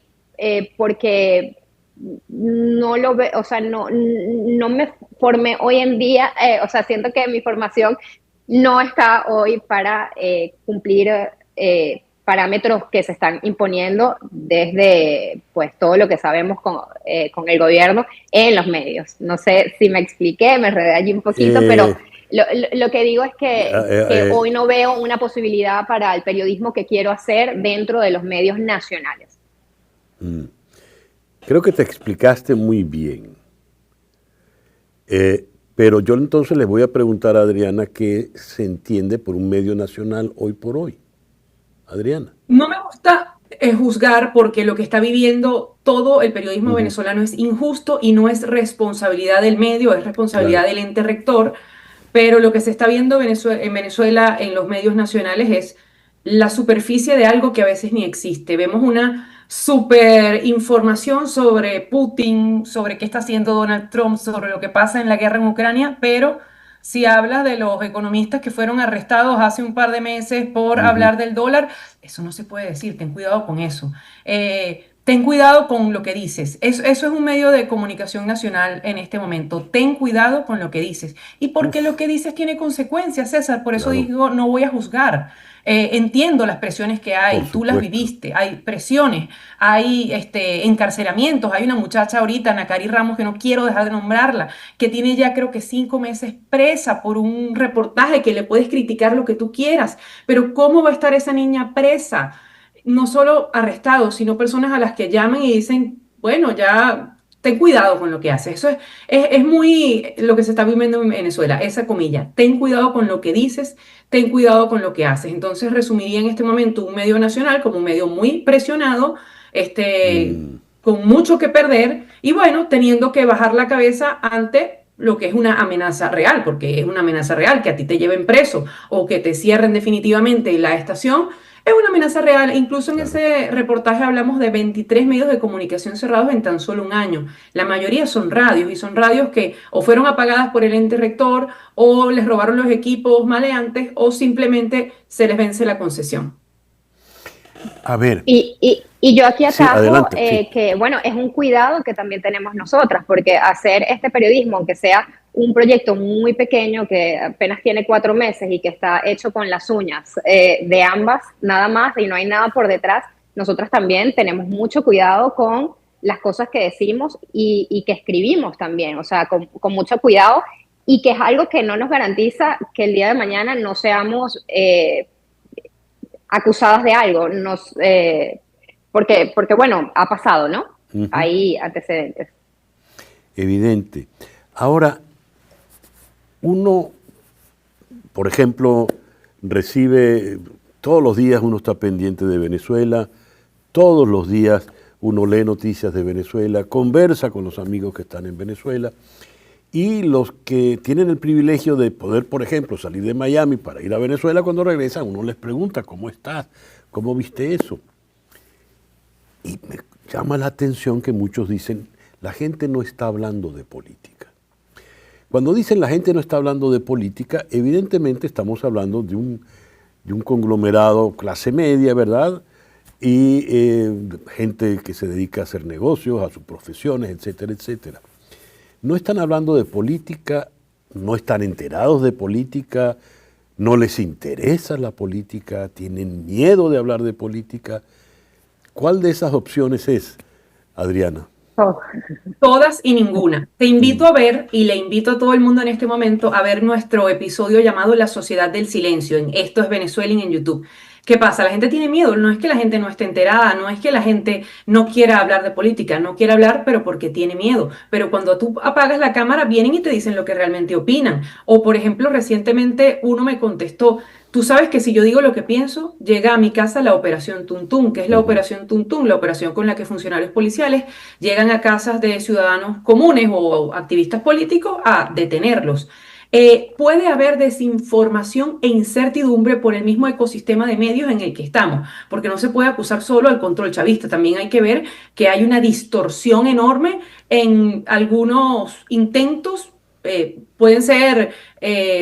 porque no lo veo, o sea, no me formé hoy en día, o sea, siento que mi formación no está hoy para cumplir parámetros que se están imponiendo desde pues todo lo que sabemos con el gobierno en los medios. No sé si me expliqué, me enredé allí un poquito, pero lo que digo es que hoy no veo una posibilidad para el periodismo que quiero hacer dentro de los medios nacionales. Creo que te explicaste muy bien. Pero yo entonces le voy a preguntar a Adriana qué se entiende por un medio nacional hoy por hoy. Adriana. No me gusta juzgar porque lo que está viviendo todo el periodismo venezolano es injusto y no es responsabilidad del medio, es responsabilidad del ente rector, pero lo que se está viendo en Venezuela en los medios nacionales es la superficie de algo que a veces ni existe. Vemos una super información sobre Putin, sobre qué está haciendo Donald Trump, sobre lo que pasa en la guerra en Ucrania, pero si hablas de los economistas que fueron arrestados hace un par de meses por hablar del dólar, eso no se puede decir, ten cuidado con eso. Ten cuidado con lo que dices. Eso es un medio de comunicación nacional en este momento. Ten cuidado con lo que dices. Y porque lo que dices tiene consecuencias, César. Por eso digo, no voy a juzgar. Entiendo las presiones que hay, tú las viviste, hay presiones, hay encarcelamientos, hay una muchacha ahorita, Nakari Ramos, que no quiero dejar de nombrarla, que tiene ya creo que 5 meses presa por un reportaje que le puedes criticar lo que tú quieras, pero ¿cómo va a estar esa niña presa? No solo arrestados, sino personas a las que llaman y dicen, bueno, ya ten cuidado con lo que haces. Eso es muy lo que se está viviendo en Venezuela, esa comilla. Ten cuidado con lo que dices, ten cuidado con lo que haces. Entonces resumiría en este momento un medio nacional como un medio muy presionado, con mucho que perder y bueno, teniendo que bajar la cabeza ante lo que es una amenaza real, porque es una amenaza real que a ti te lleven preso o que te cierren definitivamente la estación. Es una amenaza real. Incluso en ese reportaje hablamos de 23 medios de comunicación cerrados en tan solo un año. La mayoría son radios y son radios que o fueron apagadas por el ente rector o les robaron los equipos maleantes o simplemente se les vence la concesión. A ver. Y yo aquí atajo sí, adelante, que, bueno, es un cuidado que también tenemos nosotras, porque hacer este periodismo, aunque sea un proyecto muy pequeño que apenas tiene 4 meses y que está hecho con las uñas de ambas, nada más, y no hay nada por detrás, nosotras también tenemos mucho cuidado con las cosas que decimos y que escribimos también, o sea, con mucho cuidado, y que es algo que no nos garantiza que el día de mañana no seamos acusadas de algo, porque bueno, ha pasado, ¿no? Hay antecedentes. Evidente. Ahora, uno, por ejemplo, recibe, todos los días uno está pendiente de Venezuela, todos los días uno lee noticias de Venezuela, conversa con los amigos que están en Venezuela, y los que tienen el privilegio de poder, por ejemplo, salir de Miami para ir a Venezuela, cuando regresan, uno les pregunta, ¿cómo estás? ¿Cómo viste eso? Y me llama la atención que muchos dicen, la gente no está hablando de política. Cuando dicen la gente no está hablando de política, evidentemente estamos hablando de un conglomerado clase media, ¿verdad? Y gente que se dedica a hacer negocios, a sus profesiones, etcétera, etcétera. No están hablando de política, no están enterados de política, no les interesa la política, tienen miedo de hablar de política. ¿Cuál de esas opciones es, Adriana? Oh. Todas y ninguna. Te invito a ver, y le invito a todo el mundo en este momento a ver nuestro episodio llamado La Sociedad del Silencio, en Esto es Venezuela en YouTube. ¿Qué pasa? La gente tiene miedo, no es que la gente no esté enterada, no es que la gente no quiera hablar de política, no quiere hablar, pero porque tiene miedo. Pero cuando tú apagas la cámara, vienen y te dicen lo que realmente opinan. O, por ejemplo, recientemente uno me contestó, tú sabes que si yo digo lo que pienso, llega a mi casa la Operación Tuntún. ¿Qué es la Operación Tuntún? La operación con la que funcionarios policiales llegan a casas de ciudadanos comunes o activistas políticos a detenerlos. Puede haber desinformación e incertidumbre por el mismo ecosistema de medios en el que estamos, porque no se puede acusar solo al control chavista, también hay que ver que hay una distorsión enorme en algunos intentos. Pueden ser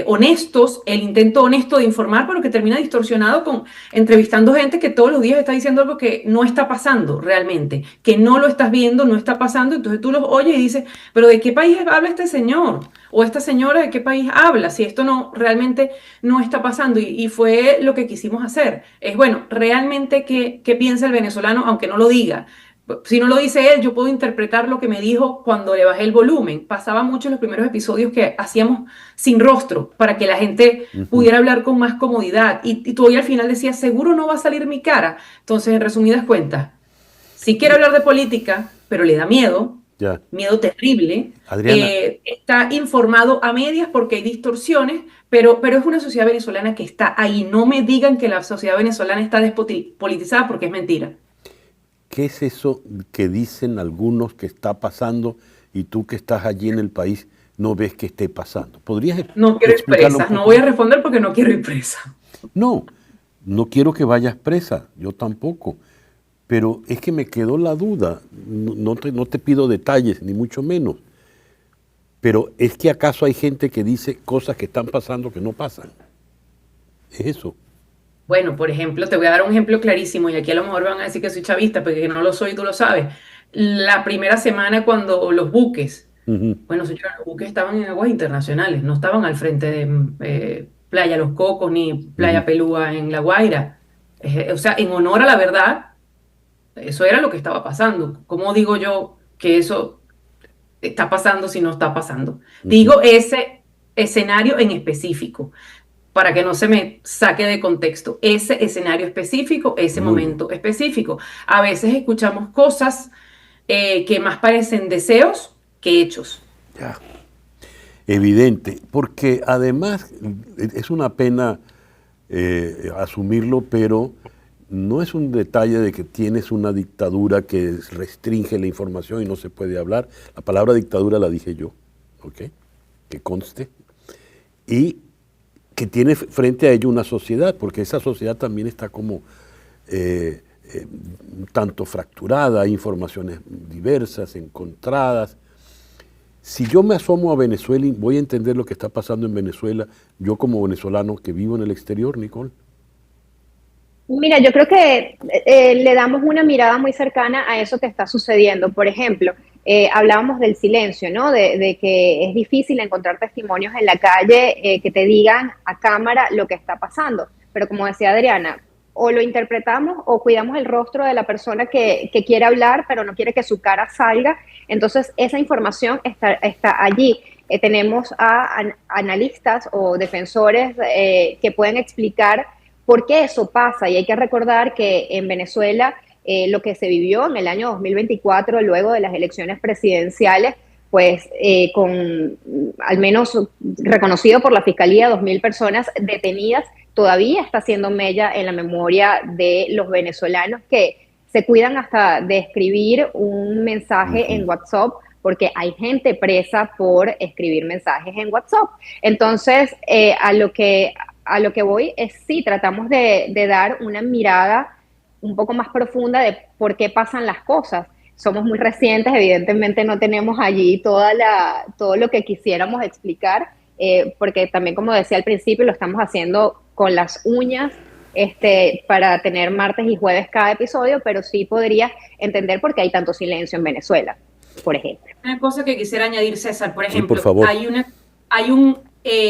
honestos, el intento honesto de informar, pero que termina distorsionado con entrevistando gente que todos los días está diciendo algo que no está pasando realmente, que no lo estás viendo, no está pasando, entonces tú los oyes y dices, pero ¿de qué país habla este señor? O esta señora, ¿de qué país habla? Si esto no realmente no está pasando, y fue lo que quisimos hacer. Es bueno, realmente qué piensa el venezolano, aunque no lo diga. Si no lo dice él, yo puedo interpretar lo que me dijo cuando le bajé el volumen. Pasaba mucho en los primeros episodios que hacíamos sin rostro para que la gente pudiera hablar con más comodidad. Y tú hoy al final decías, seguro no va a salir mi cara. Entonces, en resumidas cuentas, si quiere hablar de política, pero le da miedo, miedo terrible, está informado a medias porque hay distorsiones, pero es una sociedad venezolana que está ahí. No me digan que la sociedad venezolana está despolitizada porque es mentira. ¿Qué es eso que dicen algunos que está pasando y tú que estás allí en el país no ves que esté pasando? ¿Podrías No quiero ir presa, no voy a responder porque no quiero ir presa. No, no quiero que vayas presa, yo tampoco. Pero es que me quedó la duda, no te pido detalles, ni mucho menos. Pero es que acaso hay gente que dice cosas que están pasando que no pasan. Es eso. Bueno, por ejemplo, te voy a dar un ejemplo clarísimo, y aquí a lo mejor van a decir que soy chavista, porque no lo soy, tú lo sabes. La primera semana cuando los buques, bueno, señora, los buques estaban en aguas internacionales, no estaban al frente de Playa Los Cocos ni Playa Pelúa en La Guaira. O sea, en honor a la verdad, eso era lo que estaba pasando. ¿Cómo digo yo que eso está pasando si no está pasando? Digo ese escenario en específico, para que no se me saque de contexto, ese escenario específico, ese momento específico. A veces escuchamos cosas que más parecen deseos que hechos. Ya. Evidente, porque además es una pena asumirlo, pero no es un detalle de que tienes una dictadura que restringe la información y no se puede hablar. La palabra dictadura la dije yo, ¿ok? Que conste. Y que tiene frente a ello una sociedad, porque esa sociedad también está como tanto fracturada, hay informaciones diversas, encontradas. Si yo me asomo a Venezuela y voy a entender lo que está pasando en Venezuela, yo como venezolano que vivo en el exterior, Nicole. Mira, yo creo que le damos una mirada muy cercana a eso que está sucediendo. Por ejemplo, hablábamos del silencio, ¿no? De que es difícil encontrar testimonios en la calle que te digan a cámara lo que está pasando. Pero como decía Adriana, o lo interpretamos o cuidamos el rostro de la persona que quiere hablar, pero no quiere que su cara salga. Entonces, esa información está allí. Tenemos a analistas o defensores que pueden explicar por qué eso pasa. Y hay que recordar que en Venezuela lo que se vivió en el año 2024, luego de las elecciones presidenciales, pues con al menos reconocido por la Fiscalía 2.000 personas detenidas, todavía está haciendo mella en la memoria de los venezolanos que se cuidan hasta de escribir un mensaje en WhatsApp, porque hay gente presa por escribir mensajes en WhatsApp. Entonces, a lo que voy es sí, tratamos de dar una mirada un poco más profunda de por qué pasan las cosas. Somos muy recientes, evidentemente no tenemos allí todo lo que quisiéramos explicar, porque también, como decía al principio, lo estamos haciendo con las uñas para tener martes y jueves cada episodio, pero sí podría entender por qué hay tanto silencio en Venezuela, por ejemplo. Una cosa que quisiera añadir, César, por ejemplo, sí, por favor. hay un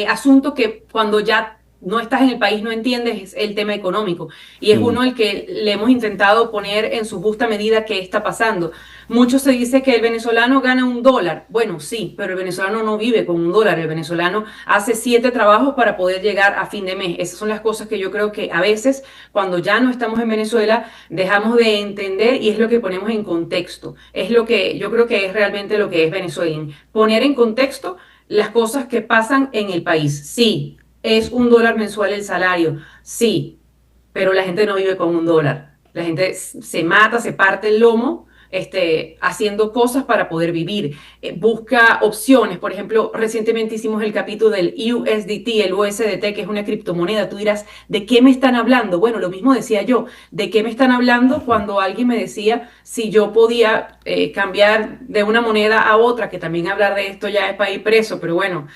asunto que cuando ya no estás en el país, no entiendes el tema económico. Y es uno el que le hemos intentado poner en su justa medida qué está pasando. Mucho se dice que el venezolano gana $1. Bueno, sí, pero el venezolano no vive con $1. El venezolano hace 7 trabajos para poder llegar a fin de mes. Esas son las cosas que yo creo que a veces, cuando ya no estamos en Venezuela, dejamos de entender, y es lo que ponemos en contexto. Es lo que yo creo que es realmente lo que es Venezuela. Poner en contexto las cosas que pasan en el país. Sí, es $1 mensual el salario, sí, pero la gente no vive con $1. La gente se mata, se parte el lomo, haciendo cosas para poder vivir. Busca opciones. Por ejemplo, recientemente hicimos el capítulo del USDT, el USDT, que es una criptomoneda. Tú dirás, ¿de qué me están hablando? Bueno, lo mismo decía yo. ¿De qué me están hablando cuando alguien me decía si yo podía cambiar de una moneda a otra? Que también hablar de esto ya es para ir preso, pero bueno,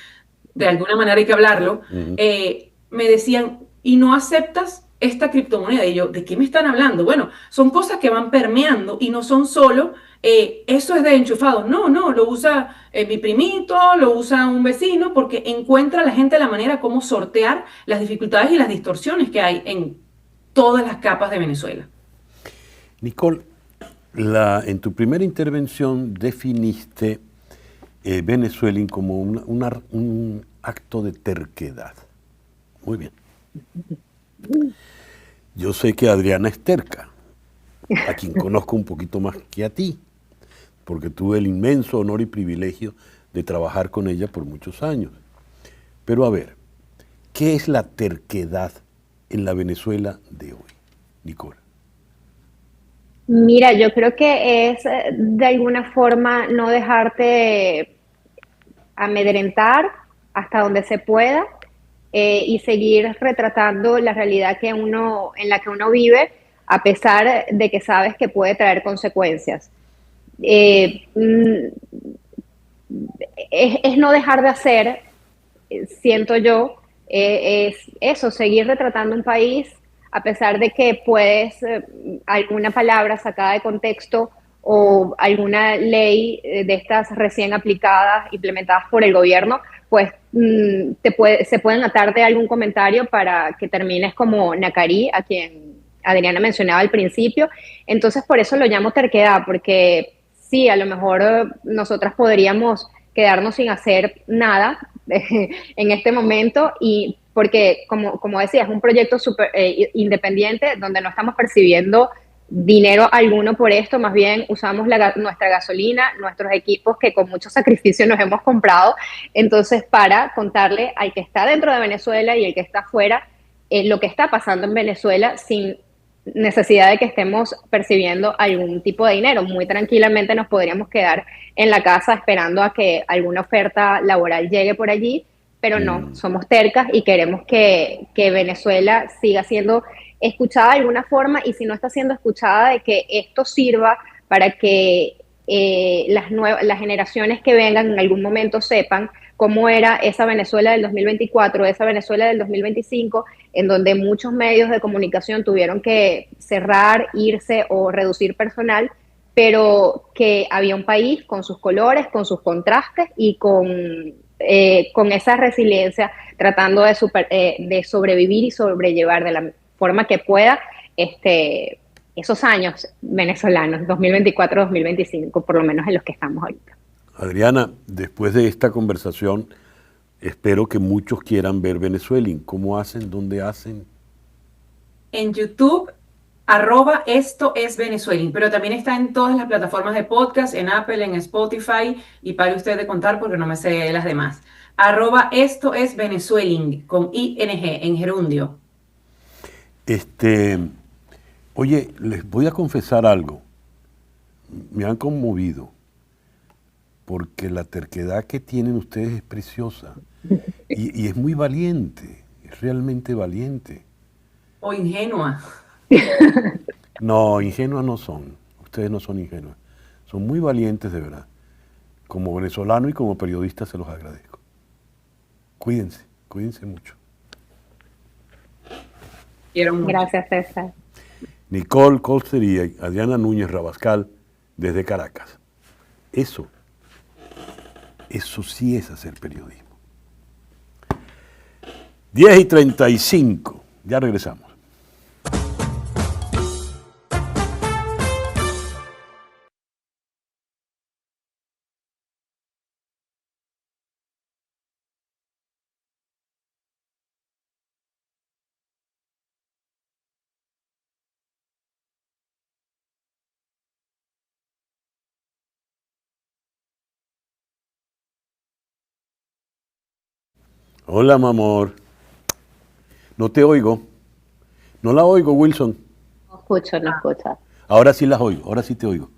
de alguna manera hay que hablarlo. Me decían, ¿y no aceptas esta criptomoneda? Y yo, ¿de qué me están hablando? Bueno, son cosas que van permeando y no son solo, eso es de enchufado. No, lo usa mi primito, lo usa un vecino, porque encuentra la gente la manera como sortear las dificultades y las distorsiones que hay en todas las capas de Venezuela. Nicole, en tu primera intervención definiste Venezuela como un acto de terquedad. Muy bien. Yo sé que Adriana es terca, a quien conozco un poquito más que a ti, porque tuve el inmenso honor y privilegio de trabajar con ella por muchos años. Pero a ver, ¿qué es la terquedad en la Venezuela de hoy, Nicole? Mira, yo creo que es de alguna forma no dejarte amedrentar hasta donde se pueda, y seguir retratando la realidad en la que uno vive, a pesar de que sabes que puede traer consecuencias. Es no dejar de hacer, siento yo, es eso, seguir retratando un país a pesar de que puedes, alguna palabra sacada de contexto o alguna ley de estas recién aplicadas, implementadas por el gobierno, pues se pueden atar de algún comentario para que termines como Nacarí, a quien Adriana mencionaba al principio. Entonces, por eso lo llamo terquedad, porque sí, a lo mejor nosotras podríamos quedarnos sin hacer nada en este momento, y porque, como decía, es un proyecto súper independiente, donde no estamos percibiendo dinero alguno por esto, más bien usamos nuestra gasolina, nuestros equipos que con mucho sacrificio nos hemos comprado, entonces para contarle al que está dentro de Venezuela y el que está afuera lo que está pasando en Venezuela, sin necesidad de que estemos percibiendo algún tipo de dinero. Muy tranquilamente nos podríamos quedar en la casa esperando a que alguna oferta laboral llegue por allí, pero no, somos tercas y queremos que Venezuela siga siendo escuchada de alguna forma, y si no está siendo escuchada, de que esto sirva para que las generaciones que vengan en algún momento sepan cómo era esa Venezuela del 2024, esa Venezuela del 2025, en donde muchos medios de comunicación tuvieron que cerrar, irse o reducir personal, pero que había un país con sus colores, con sus contrastes y con esa resiliencia, tratando de sobrevivir y sobrellevar de la forma que pueda esos años venezolanos, 2024-2025, por lo menos en los que estamos ahorita. Adriana, después de esta conversación, espero que muchos quieran ver Venezuela. ¿Cómo hacen? ¿Dónde hacen? En YouTube, @esto es Venezuela, pero también está en todas las plataformas de podcast, en Apple, en Spotify, y para usted de contar porque no me sé las demás. @esto es Venezuela, con ING, en gerundio. Oye, les voy a confesar algo. Me han conmovido, porque la terquedad que tienen ustedes es preciosa y es muy valiente, es realmente valiente. O ingenua. No, ingenuas no son, ustedes no son ingenuas, son muy valientes de verdad. Como venezolano y como periodista se los agradezco. Cuídense mucho. Quiero mucho. Gracias, César. Nicole Colster y Adriana Núñez Rabascal desde Caracas. Eso sí es hacer periodismo. 10:35. Ya regresamos. Hola, mi amor. No te oigo. No la oigo, Wilson. No escucho, no escucho. Ahora sí las oigo, ahora sí te oigo.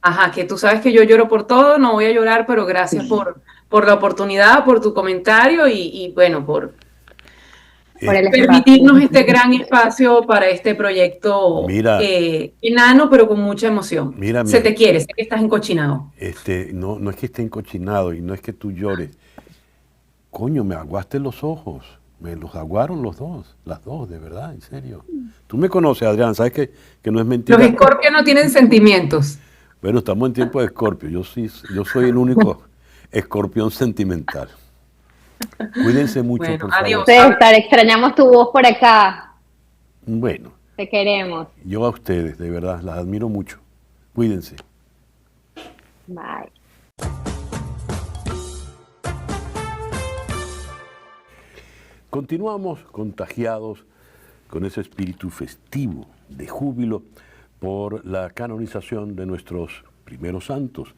Ajá, que tú sabes que yo lloro por todo, no voy a llorar, pero gracias por la oportunidad, por tu comentario y bueno, por Por el permitirnos espacio. este gran espacio para este proyecto Mira, enano, pero con mucha emoción. mira, Se te quiere, sé que estás encochinado. no, no es que esté encochinado y no es que tú llores. Coño, me aguaste los ojos. Me los aguaron los dos, las dos, de verdad, en serio. Tú me conoces, Adrián, sabes que no es mentira. Los escorpios no tienen sentimientos. Bueno, estamos en tiempo de Escorpio. Yo soy el único escorpión sentimental. Cuídense mucho, Bueno, por favor. adiós. César, extrañamos tu voz por acá. Bueno, Te queremos. yo a ustedes, de verdad, las admiro mucho. Cuídense. Bye. Continuamos contagiados con ese espíritu festivo de júbilo por la canonización de nuestros primeros santos,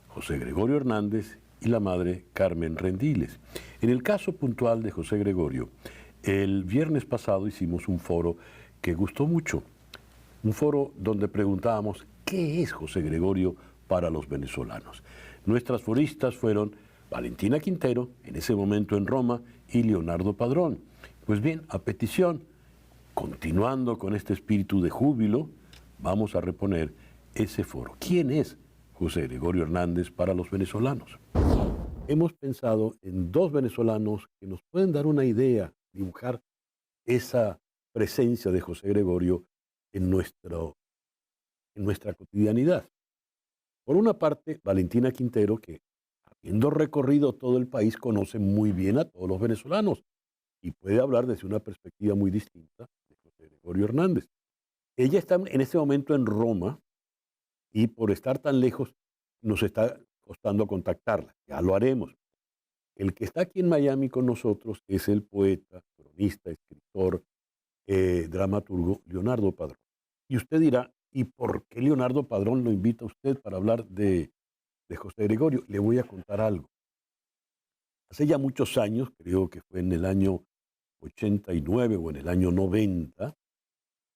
José Gregorio Hernández y la madre Carmen Rendiles. En el caso puntual de José Gregorio, el viernes pasado hicimos un foro que gustó mucho, un foro donde preguntábamos ¿qué es José Gregorio para los venezolanos? Nuestras foristas fueron Valentina Quintero, en ese momento en Roma, y Leonardo Padrón. Pues bien, a petición, continuando con este espíritu de júbilo, vamos a reponer ese foro. ¿Quién es José Gregorio Hernández para los venezolanos? Hemos pensado en dos venezolanos que nos pueden dar una idea, dibujar esa presencia de José Gregorio en nuestra cotidianidad. Por una parte, Valentina Quintero, que habiendo recorrido todo el país, conoce muy bien a todos los venezolanos y puede hablar desde una perspectiva muy distinta de José Gregorio Hernández. Ella está en este momento en Roma y por estar tan lejos nos está costando contactarla. Ya lo haremos. El que está aquí en Miami con nosotros es el poeta, cronista, escritor, dramaturgo Leonardo Padrón. Y usted dirá, ¿y por qué Leonardo Padrón lo invita a usted para hablar de José Gregorio? Le voy a contar algo. Hace ya muchos años, creo que fue en el año 89 o en el año 90,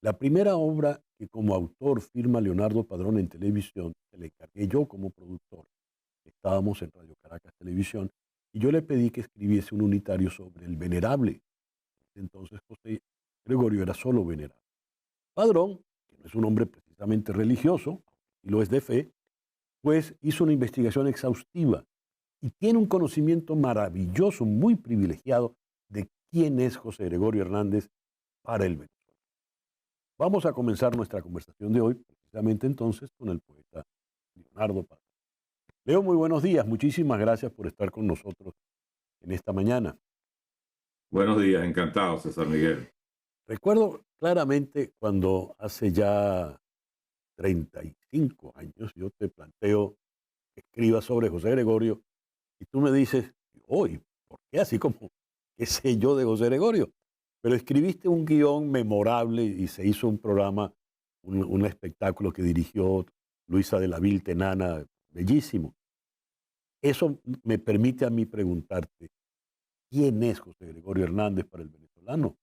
la primera obra que como autor firma Leonardo Padrón en televisión, se le encargué yo como productor. Estábamos en Radio Caracas Televisión y yo le pedí que escribiese un unitario sobre el venerable. Entonces José Gregorio era solo venerable. Padrón, que no es un hombre precisamente religioso, y lo es de fe, pues hizo una investigación exhaustiva y tiene un conocimiento maravilloso, muy privilegiado, de quién es José Gregorio Hernández para el Venezuela. Vamos a comenzar nuestra conversación de hoy, precisamente entonces, con el poeta Leonardo Padrón. Leo, muy buenos días. Muchísimas gracias por estar con nosotros en esta mañana. Buenos días, encantado, César Miguel. Recuerdo claramente cuando hace ya 35 años yo te planteo que escribas sobre José Gregorio y tú me dices, oye, ¿por qué así como qué sé yo de José Gregorio? Pero escribiste un guión memorable y se hizo un programa, un espectáculo que dirigió Luisa de la Vil Tenana, bellísimo. Eso me permite a mí preguntarte, ¿quién es José Gregorio Hernández para el venezolano?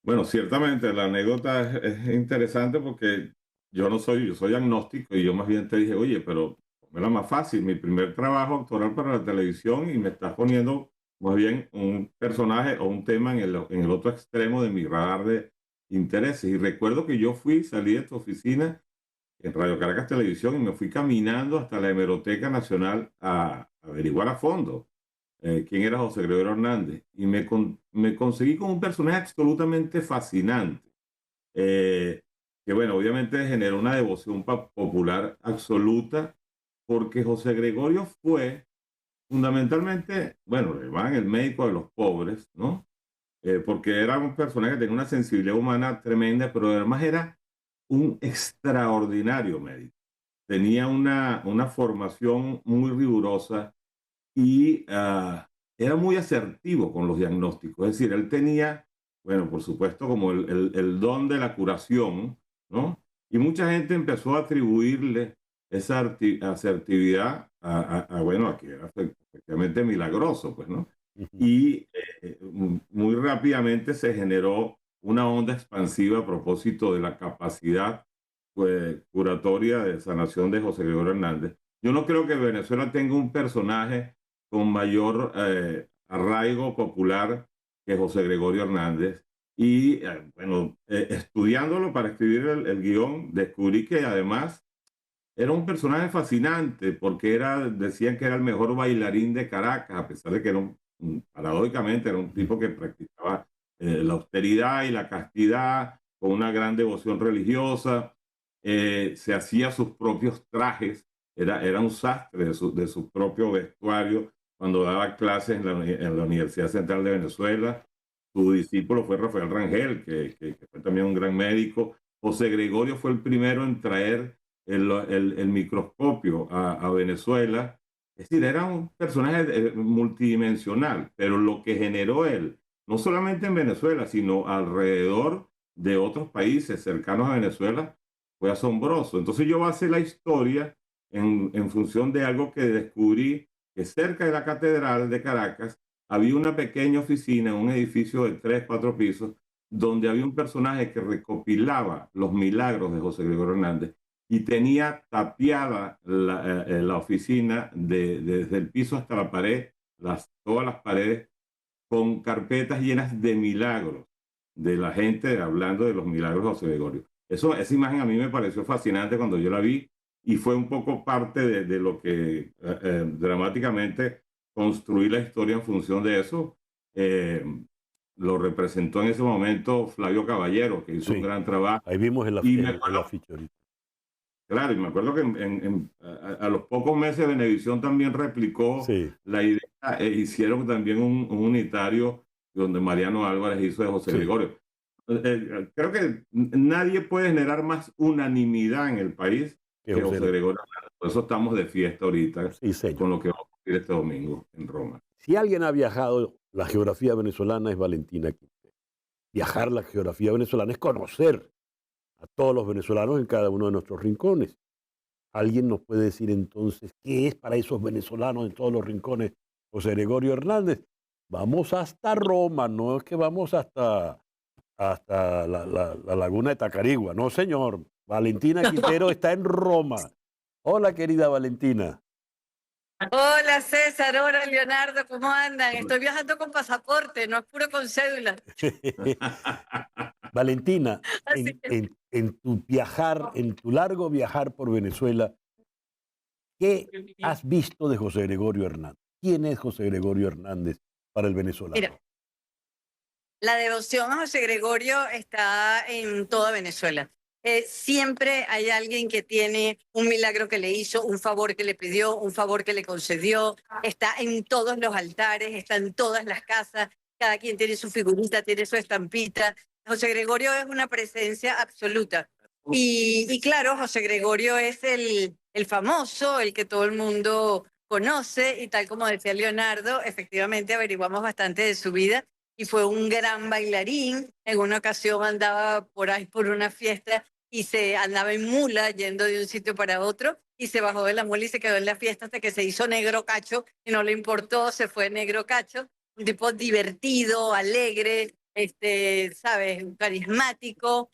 Bueno, ciertamente la anécdota es interesante porque yo soy agnóstico y yo más bien te dije, oye, pero la más fácil, mi primer trabajo actoral para la televisión y me estás poniendo más bien un personaje o un tema en el otro extremo de mi radar de intereses. Y recuerdo que salí de tu oficina en Radio Caracas Televisión y me fui caminando hasta la Hemeroteca Nacional a averiguar a fondo quién era José Gregorio Hernández. Y me conseguí con un personaje absolutamente fascinante, eh, que bueno, obviamente generó una devoción popular absoluta, porque José Gregorio fue fundamentalmente, bueno, le llamaban el médico de los pobres, ¿no? Porque era un personaje que tenía una sensibilidad humana tremenda, pero además era un extraordinario médico. Tenía una formación muy rigurosa y era muy asertivo con los diagnósticos. Es decir, él tenía, bueno, por supuesto, como el don de la curación, ¿no? Y mucha gente empezó a atribuirle esa asertividad bueno, a que era efectivamente milagroso, pues, ¿no? Y muy rápidamente se generó una onda expansiva a propósito de la capacidad, pues, curatoria de sanación de José Gregorio Hernández. Yo no creo que Venezuela tenga un personaje con mayor arraigo popular que José Gregorio Hernández. Y bueno, estudiándolo para escribir el guión, descubrí que además era un personaje fascinante porque decían que era el mejor bailarín de Caracas, a pesar de que era paradójicamente era un tipo que practicaba la austeridad y la castidad con una gran devoción religiosa. Se hacía sus propios trajes, era un sastre de su propio vestuario cuando daba clases en la Universidad Central de Venezuela. Su discípulo fue Rafael Rangel, que fue también un gran médico. José Gregorio fue el primero en traer el microscopio a Venezuela. Es decir, era un personaje multidimensional, pero lo que generó él, no solamente en Venezuela, sino alrededor de otros países cercanos a Venezuela, fue asombroso. Entonces yo basé la historia en función de algo que descubrí, que cerca de la Catedral de Caracas había una pequeña oficina en un edificio de 3, 4 pisos, donde había un personaje que recopilaba los milagros de José Gregorio Hernández y tenía tapiada la oficina desde el piso hasta la pared, todas las paredes, con carpetas llenas de milagros de la gente hablando de los milagros de José Gregorio. Esa imagen a mí me pareció fascinante cuando yo la vi y fue un poco parte de lo que dramáticamente construí la historia en función de eso. Lo representó en ese momento Flavio Caballero, que hizo un gran trabajo. Ahí vimos el afiche ahorita. Claro, y me acuerdo que a los pocos meses Venevisión también replicó la idea hicieron también un unitario donde Mariano Álvarez hizo de José Gregorio. Creo que nadie puede generar más unanimidad en el país que José Gregorio. Por eso estamos de fiesta ahorita con lo que vamos a ocurrir este domingo en Roma. Si alguien ha viajado la geografía venezolana es Valentina Quintero. Viajar la geografía venezolana es conocer a todos los venezolanos en cada uno de nuestros rincones. ¿Alguien nos puede decir entonces qué es para esos venezolanos en todos los rincones José Gregorio Hernández? Vamos hasta Roma, no es que vamos hasta la laguna de Tacarigua, no señor. Valentina Quintero está en Roma. Hola querida Valentina. Hola César, hola Leonardo, ¿cómo andan? Estoy viajando con pasaporte, no es puro con cédula. Valentina, en tu largo viajar por Venezuela, ¿qué has visto de José Gregorio Hernández? ¿Quién es José Gregorio Hernández para el venezolano? Mira, la devoción a José Gregorio está en toda Venezuela. Siempre hay alguien que tiene un milagro que le hizo, un favor que le pidió, un favor que le concedió. Está en todos los altares, está en todas las casas. Cada quien tiene su figurita, tiene su estampita. José Gregorio es una presencia absoluta. Y claro, José Gregorio es el famoso, el que todo el mundo conoce. Y tal como decía Leonardo, efectivamente averiguamos bastante de su vida. Y fue un gran bailarín. En una ocasión andaba por ahí por una fiesta y se andaba en mula yendo de un sitio para otro y se bajó de la mula y se quedó en la fiesta hasta que se hizo negro cacho y no le importó, se fue negro cacho. Un tipo divertido, alegre, ¿sabes? Carismático.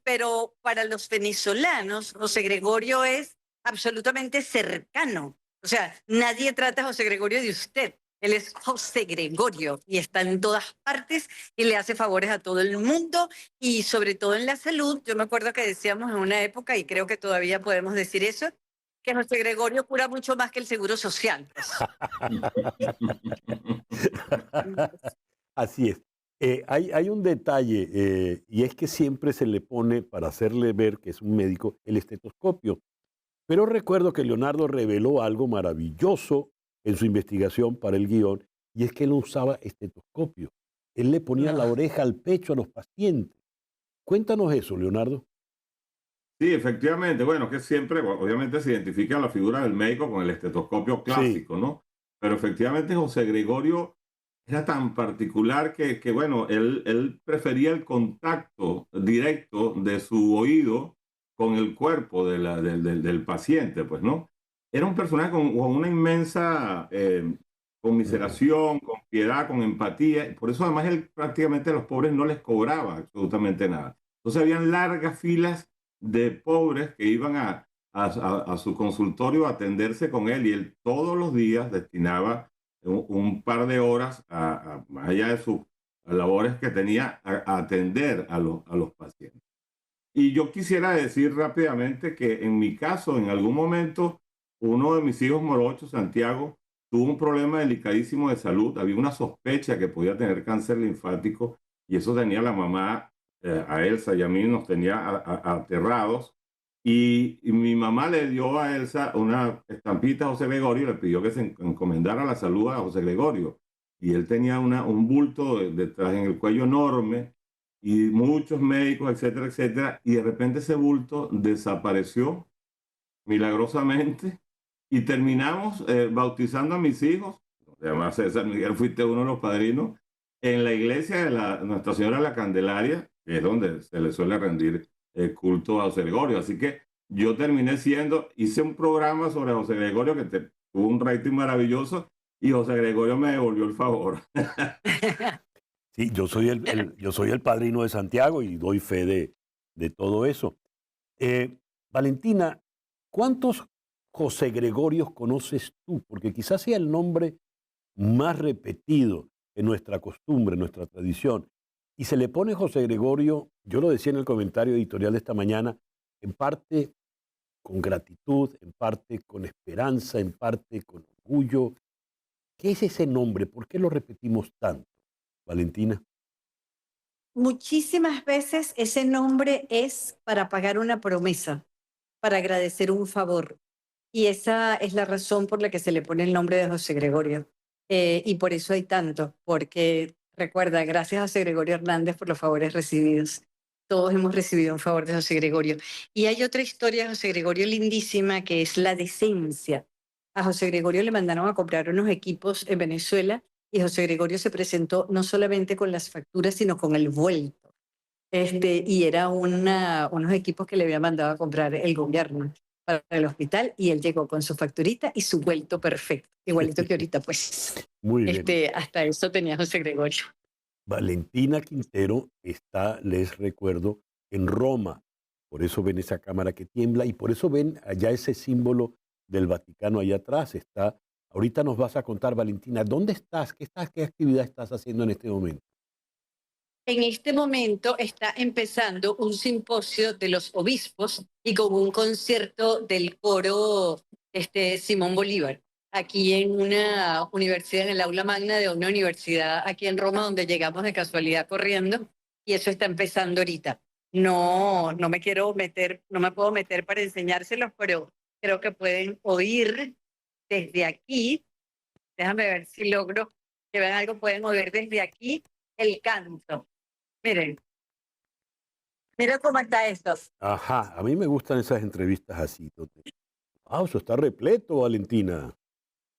Pero para los venezolanos, José Gregorio es absolutamente cercano. O sea, nadie trata a José Gregorio de usted. Él es José Gregorio y está en todas partes y le hace favores a todo el mundo y sobre todo en la salud. Yo me acuerdo que decíamos en una época, y creo que todavía podemos decir eso, que José Gregorio cura mucho más que el Seguro Social. Así es. Hay un detalle y es que siempre se le pone, para hacerle ver que es un médico, el estetoscopio. Pero recuerdo que Leonardo reveló algo maravilloso en su investigación para el guión, y es que él no usaba estetoscopio. Él le ponía la oreja al pecho a los pacientes. Cuéntanos eso, Leonardo. Sí, efectivamente. Bueno, que siempre, obviamente, se identifica la figura del médico con el estetoscopio clásico, ¿no? Pero efectivamente José Gregorio era tan particular que bueno, él prefería el contacto directo de su oído con el cuerpo del paciente, pues, ¿no? Era un personaje con una inmensa conmiseración, con piedad, con empatía. Y por eso además él prácticamente a los pobres no les cobraba absolutamente nada. Entonces habían largas filas de pobres que iban a su consultorio a atenderse con él y él todos los días destinaba un par de horas, más allá de sus labores que tenía, a atender a los pacientes. Y yo quisiera decir rápidamente que en mi caso, en algún momento, uno de mis hijos morochos, Santiago, tuvo un problema delicadísimo de salud. Había una sospecha que podía tener cáncer linfático y eso tenía la mamá, a Elsa y a mí, nos tenía aterrados. Y mi mamá le dio a Elsa una estampita a José Gregorio y le pidió que se encomendara la salud a José Gregorio. Y él tenía un bulto detrás en el cuello enorme y muchos médicos, etcétera, etcétera. Y de repente ese bulto desapareció milagrosamente y terminamos bautizando a mis hijos. Además, César Miguel, fuiste uno de los padrinos en la iglesia de Nuestra Señora de la Candelaria, que es donde se le suele rendir culto a José Gregorio. Así que yo terminé hice un programa sobre José Gregorio que tuvo un rating maravilloso y José Gregorio me devolvió el favor. Sí, yo soy el padrino de Santiago y doy fe de todo eso. Valentina, ¿cuántos José Gregorios conoces tú? Porque quizás sea el nombre más repetido en nuestra costumbre, en nuestra tradición. Y se le pone José Gregorio, yo lo decía en el comentario editorial de esta mañana, en parte con gratitud, en parte con esperanza, en parte con orgullo. ¿Qué es ese nombre? ¿Por qué lo repetimos tanto, Valentina? Muchísimas veces ese nombre es para pagar una promesa, para agradecer un favor. Y esa es la razón por la que se le pone el nombre de José Gregorio. Y por eso hay tanto, porque recuerda, gracias a José Gregorio Hernández por los favores recibidos. Todos hemos recibido un favor de José Gregorio. Y hay otra historia de José Gregorio lindísima que es la decencia. A José Gregorio le mandaron a comprar unos equipos en Venezuela y José Gregorio se presentó no solamente con las facturas, sino con el vuelto. Y era unos equipos que le había mandado a comprar el gobierno para el hospital y él llegó con su facturita y su vuelto perfecto, igualito que ahorita, pues. Muy bien. Hasta eso tenía José Gregorio. Valentina Quintero está, les recuerdo, en Roma. Por eso ven esa cámara que tiembla y por eso ven allá ese símbolo del Vaticano allá atrás. Ahorita nos vas a contar, Valentina, ¿dónde estás? ¿Qué actividad estás haciendo en este momento? En este momento está empezando un simposio de los obispos y con un concierto del coro Simón Bolívar, aquí en una universidad, en el aula magna de una universidad aquí en Roma, donde llegamos de casualidad corriendo, y eso está empezando ahorita. No me quiero meter, no me puedo meter para enseñárselos, pero creo que pueden oír desde aquí. Déjame ver si logro que vean algo, pueden oír desde aquí el canto. Miren, mira cómo está esto. Ajá, a mí me gustan esas entrevistas así. Eso está repleto, Valentina.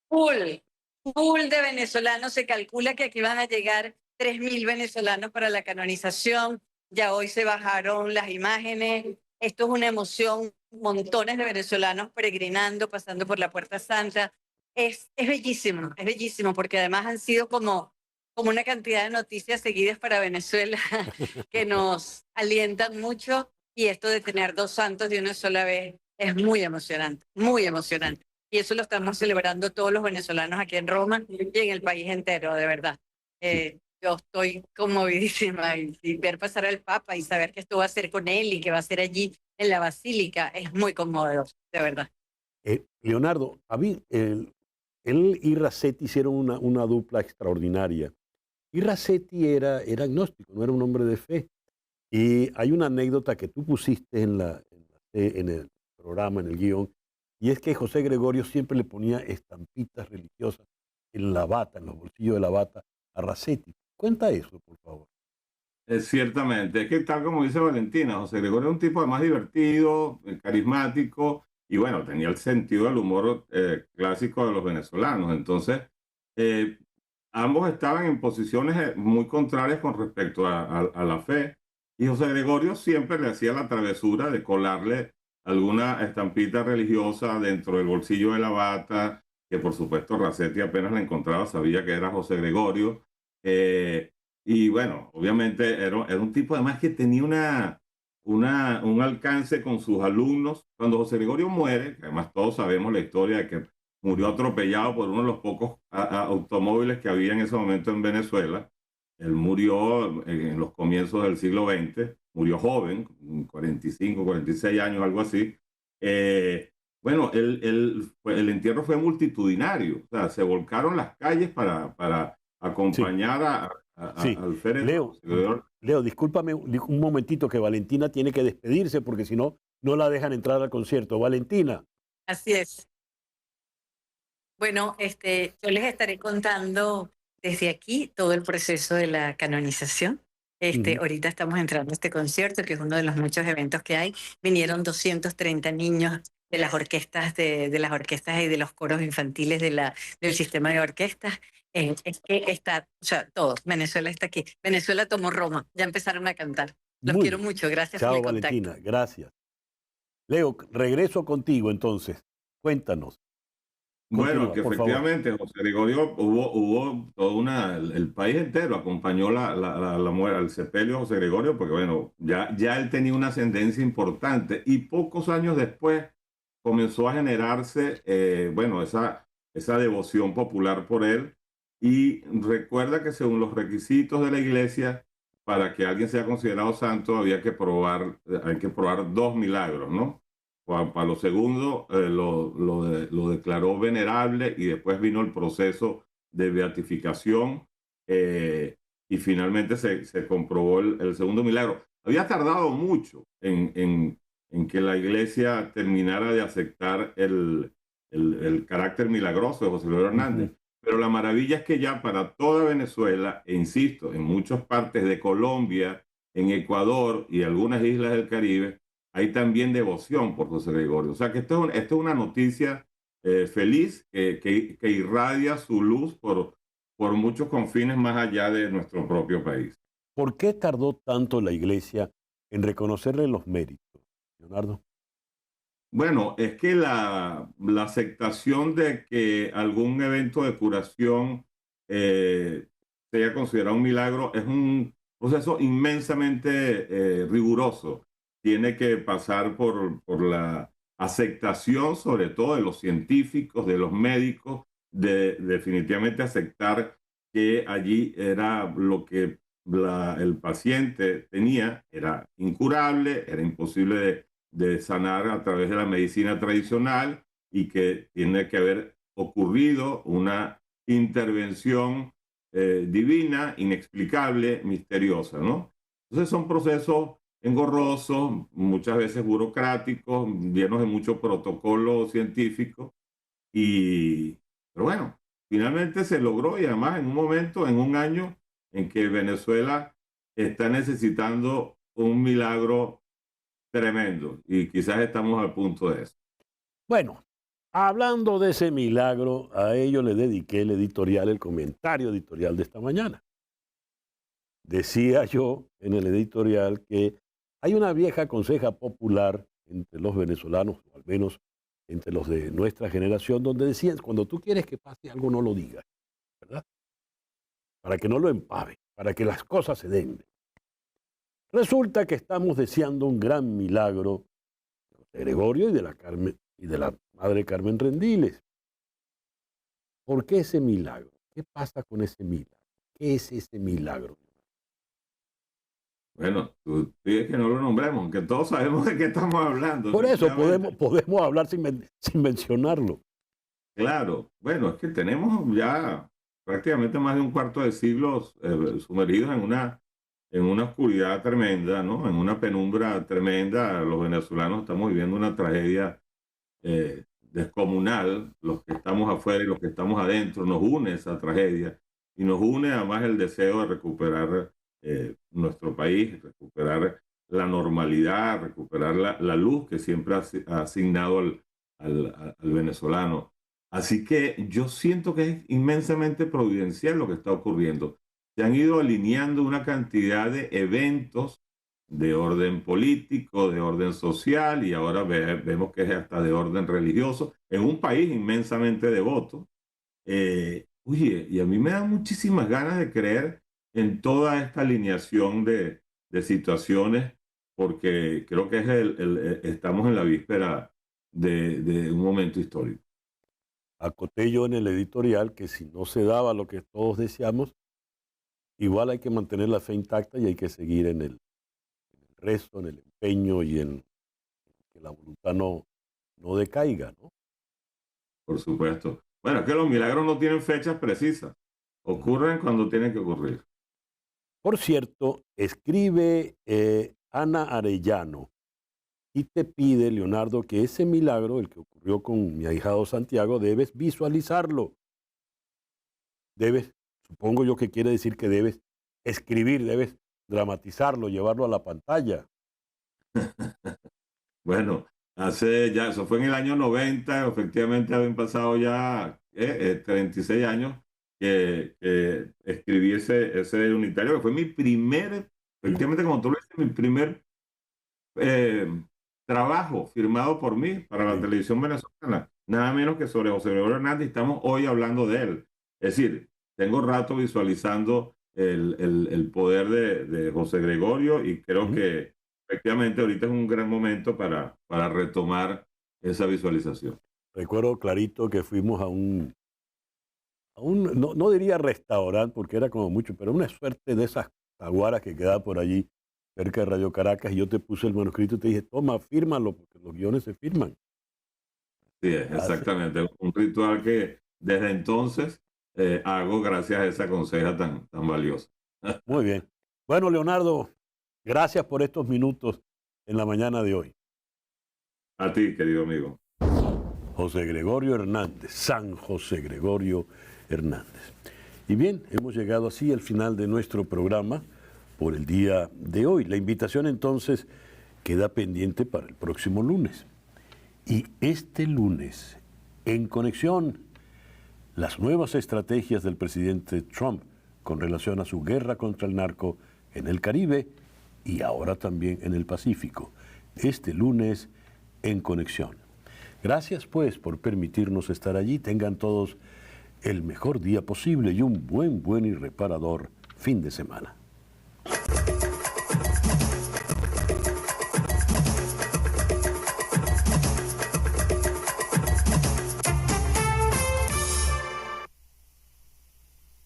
Full de venezolanos. Se calcula que aquí van a llegar 3.000 venezolanos para la canonización. Ya hoy se bajaron las imágenes. Esto es una emoción. Montones de venezolanos peregrinando, pasando por la Puerta Santa. Es bellísimo, porque además han sido como una cantidad de noticias seguidas para Venezuela que nos alientan mucho, y esto de tener dos santos de una sola vez es muy emocionante. Y eso lo estamos celebrando todos los venezolanos aquí en Roma y en el país entero, de verdad. Yo estoy conmovidísima y ver pasar al Papa y saber que esto va a ser con él y que va a ser allí en la Basílica es muy conmovedor, de verdad. Leonardo, él y Racetti hicieron una dupla extraordinaria. Y Racetti era agnóstico, no era un hombre de fe. Y hay una anécdota que tú pusiste en el programa, en el guión, y es que José Gregorio siempre le ponía estampitas religiosas en la bata, en los bolsillos de la bata, a Racetti. Cuenta eso, por favor. Ciertamente, es que tal como dice Valentina, José Gregorio era un tipo además divertido, carismático, y bueno, tenía el sentido del humor clásico de los venezolanos. Entonces, eh, ambos estaban en posiciones muy contrarias con respecto a la fe, y José Gregorio siempre le hacía la travesura de colarle alguna estampita religiosa dentro del bolsillo de la bata, que por supuesto Racetti apenas la encontraba, sabía que era José Gregorio. Y bueno, obviamente era un tipo además que tenía un alcance con sus alumnos. Cuando José Gregorio muere, que además todos sabemos la historia de que murió atropellado por uno de los pocos automóviles que había en ese momento en Venezuela. Él murió en los comienzos del siglo XX, murió joven, 45, 46 años, algo así. Bueno, el entierro fue multitudinario, o sea, se volcaron las calles para Sí, acompañar sí. al féretro. Leo, discúlpame un momentito que Valentina tiene que despedirse porque si no, no la dejan entrar al concierto. Valentina. Así es. Bueno, yo les estaré contando desde aquí todo el proceso de la canonización. Ahorita estamos entrando a este concierto, que es uno de los muchos eventos que hay. Vinieron 230 niños de las orquestas, de las orquestas y de los coros infantiles del sistema de orquestas. Es que está, o sea, todos. Venezuela está aquí. Venezuela tomó Roma. Ya empezaron a cantar. Los Muy quiero bien. mucho. Gracias por Chao, el contacto. Valentina. Gracias. Leo, regreso contigo entonces. Cuéntanos. Bueno, Continúa, que por favor. efectivamente José Gregorio hubo toda el país entero acompañó la muerte, al sepelio de José Gregorio, porque bueno, ya él tenía una ascendencia importante y pocos años después comenzó a generarse, bueno, esa devoción popular por él. Y recuerda que según los requisitos de la iglesia, para que alguien sea considerado santo, hay que probar dos milagros, ¿no? Juan Pablo II lo declaró venerable y después vino el proceso de beatificación, y finalmente se comprobó el segundo milagro. Había tardado mucho en que la iglesia terminara de aceptar el carácter milagroso de José Gregorio Hernández. Pero la maravilla es que ya para toda Venezuela, e insisto, en muchas partes de Colombia, en Ecuador y algunas islas del Caribe, hay también devoción por José Gregorio. O sea que esto es una noticia feliz que irradia su luz por muchos confines más allá de nuestro propio país. ¿Por qué tardó tanto la iglesia en reconocerle los méritos, Leonardo? Bueno, es que la aceptación de que algún evento de curación sea considerado un milagro es un proceso inmensamente riguroso. Tiene que pasar por la aceptación, sobre todo de los científicos, de los médicos, de definitivamente aceptar que allí era lo que el paciente tenía, era incurable, era imposible de sanar a través de la medicina tradicional y que tiene que haber ocurrido una intervención divina, inexplicable, misteriosa, ¿no? Entonces son procesos engorrosos, muchas veces burocráticos, llenos de mucho protocolo científico, pero bueno, finalmente se logró y además en un momento, en un año en que Venezuela está necesitando un milagro tremendo y quizás estamos al punto de eso. Bueno, hablando de ese milagro, a ello le dediqué el comentario editorial de esta mañana. Decía yo en el editorial que hay una vieja conseja popular entre los venezolanos, o al menos entre los de nuestra generación, donde decían, cuando tú quieres que pase algo, no lo digas, ¿verdad? Para que no lo empave, para que las cosas se den. Resulta que estamos deseando un gran milagro de Gregorio y de la madre Carmen Rendiles. ¿Por qué ese milagro? ¿Qué pasa con ese milagro? ¿Qué es ese milagro? Bueno, tú dices que no lo nombremos, aunque todos sabemos de qué estamos hablando. Por eso podemos hablar sin mencionarlo. Claro, bueno, es que tenemos ya prácticamente más de un cuarto de siglo sumergidos en una oscuridad tremenda, ¿no? En una penumbra tremenda. Los venezolanos estamos viviendo una tragedia descomunal, los que estamos afuera y los que estamos adentro, nos une esa tragedia y nos une además el deseo de recuperar nuestro país, recuperar la normalidad, recuperar la luz que siempre ha asignado al venezolano. Así que yo siento que es inmensamente providencial lo que está ocurriendo. Se han ido alineando una cantidad de eventos de orden político, de orden social, y ahora vemos que es hasta de orden religioso, en un país inmensamente devoto. Oye, y a mí me da muchísimas ganas de creer en toda esta alineación de situaciones, porque creo que estamos en la víspera de un momento histórico. Acoté yo en el editorial que si no se daba lo que todos deseamos, igual hay que mantener la fe intacta y hay que seguir en el rezo, en el empeño y en que la voluntad no decaiga, ¿no? Por supuesto. Bueno, es que los milagros no tienen fechas precisas. Ocurren cuando tienen que ocurrir. Por cierto, escribe Ana Arellano y te pide, Leonardo, que ese milagro, el que ocurrió con mi ahijado Santiago, debes visualizarlo. Supongo yo que quiere decir que debes escribir, debes dramatizarlo, llevarlo a la pantalla. Bueno, eso fue en el año 90, efectivamente habían pasado ya 36 años que escribí ese unitario, que fue mi primer, efectivamente como tú lo dices, mi primer trabajo firmado por mí para la televisión venezolana, nada menos que sobre José Gregorio Hernández, y estamos hoy hablando de él. Es decir, tengo rato visualizando el poder de José Gregorio y creo que efectivamente ahorita es un gran momento para retomar esa visualización. Recuerdo clarito que fuimos a un no diría restaurante porque era como mucho, pero una suerte de esas taguaras que queda por allí cerca de Radio Caracas, y yo te puse el manuscrito y te dije, toma, fírmalo, porque los guiones se firman. Sí, exactamente. Un ritual que desde entonces hago gracias a esa conseja tan valiosa. Muy bien. Bueno, Leonardo, gracias por estos minutos en la mañana de hoy. A ti, querido amigo. José Gregorio Hernández, San José Gregorio Hernández. Y bien, hemos llegado así al final de nuestro programa por el día de hoy. La invitación entonces queda pendiente para el próximo lunes. Y este lunes, en conexión, las nuevas estrategias del presidente Trump con relación a su guerra contra el narco en el Caribe y ahora también en el Pacífico. Este lunes, en conexión. Gracias pues por permitirnos estar allí. Tengan todos el mejor día posible y un buen y reparador fin de semana.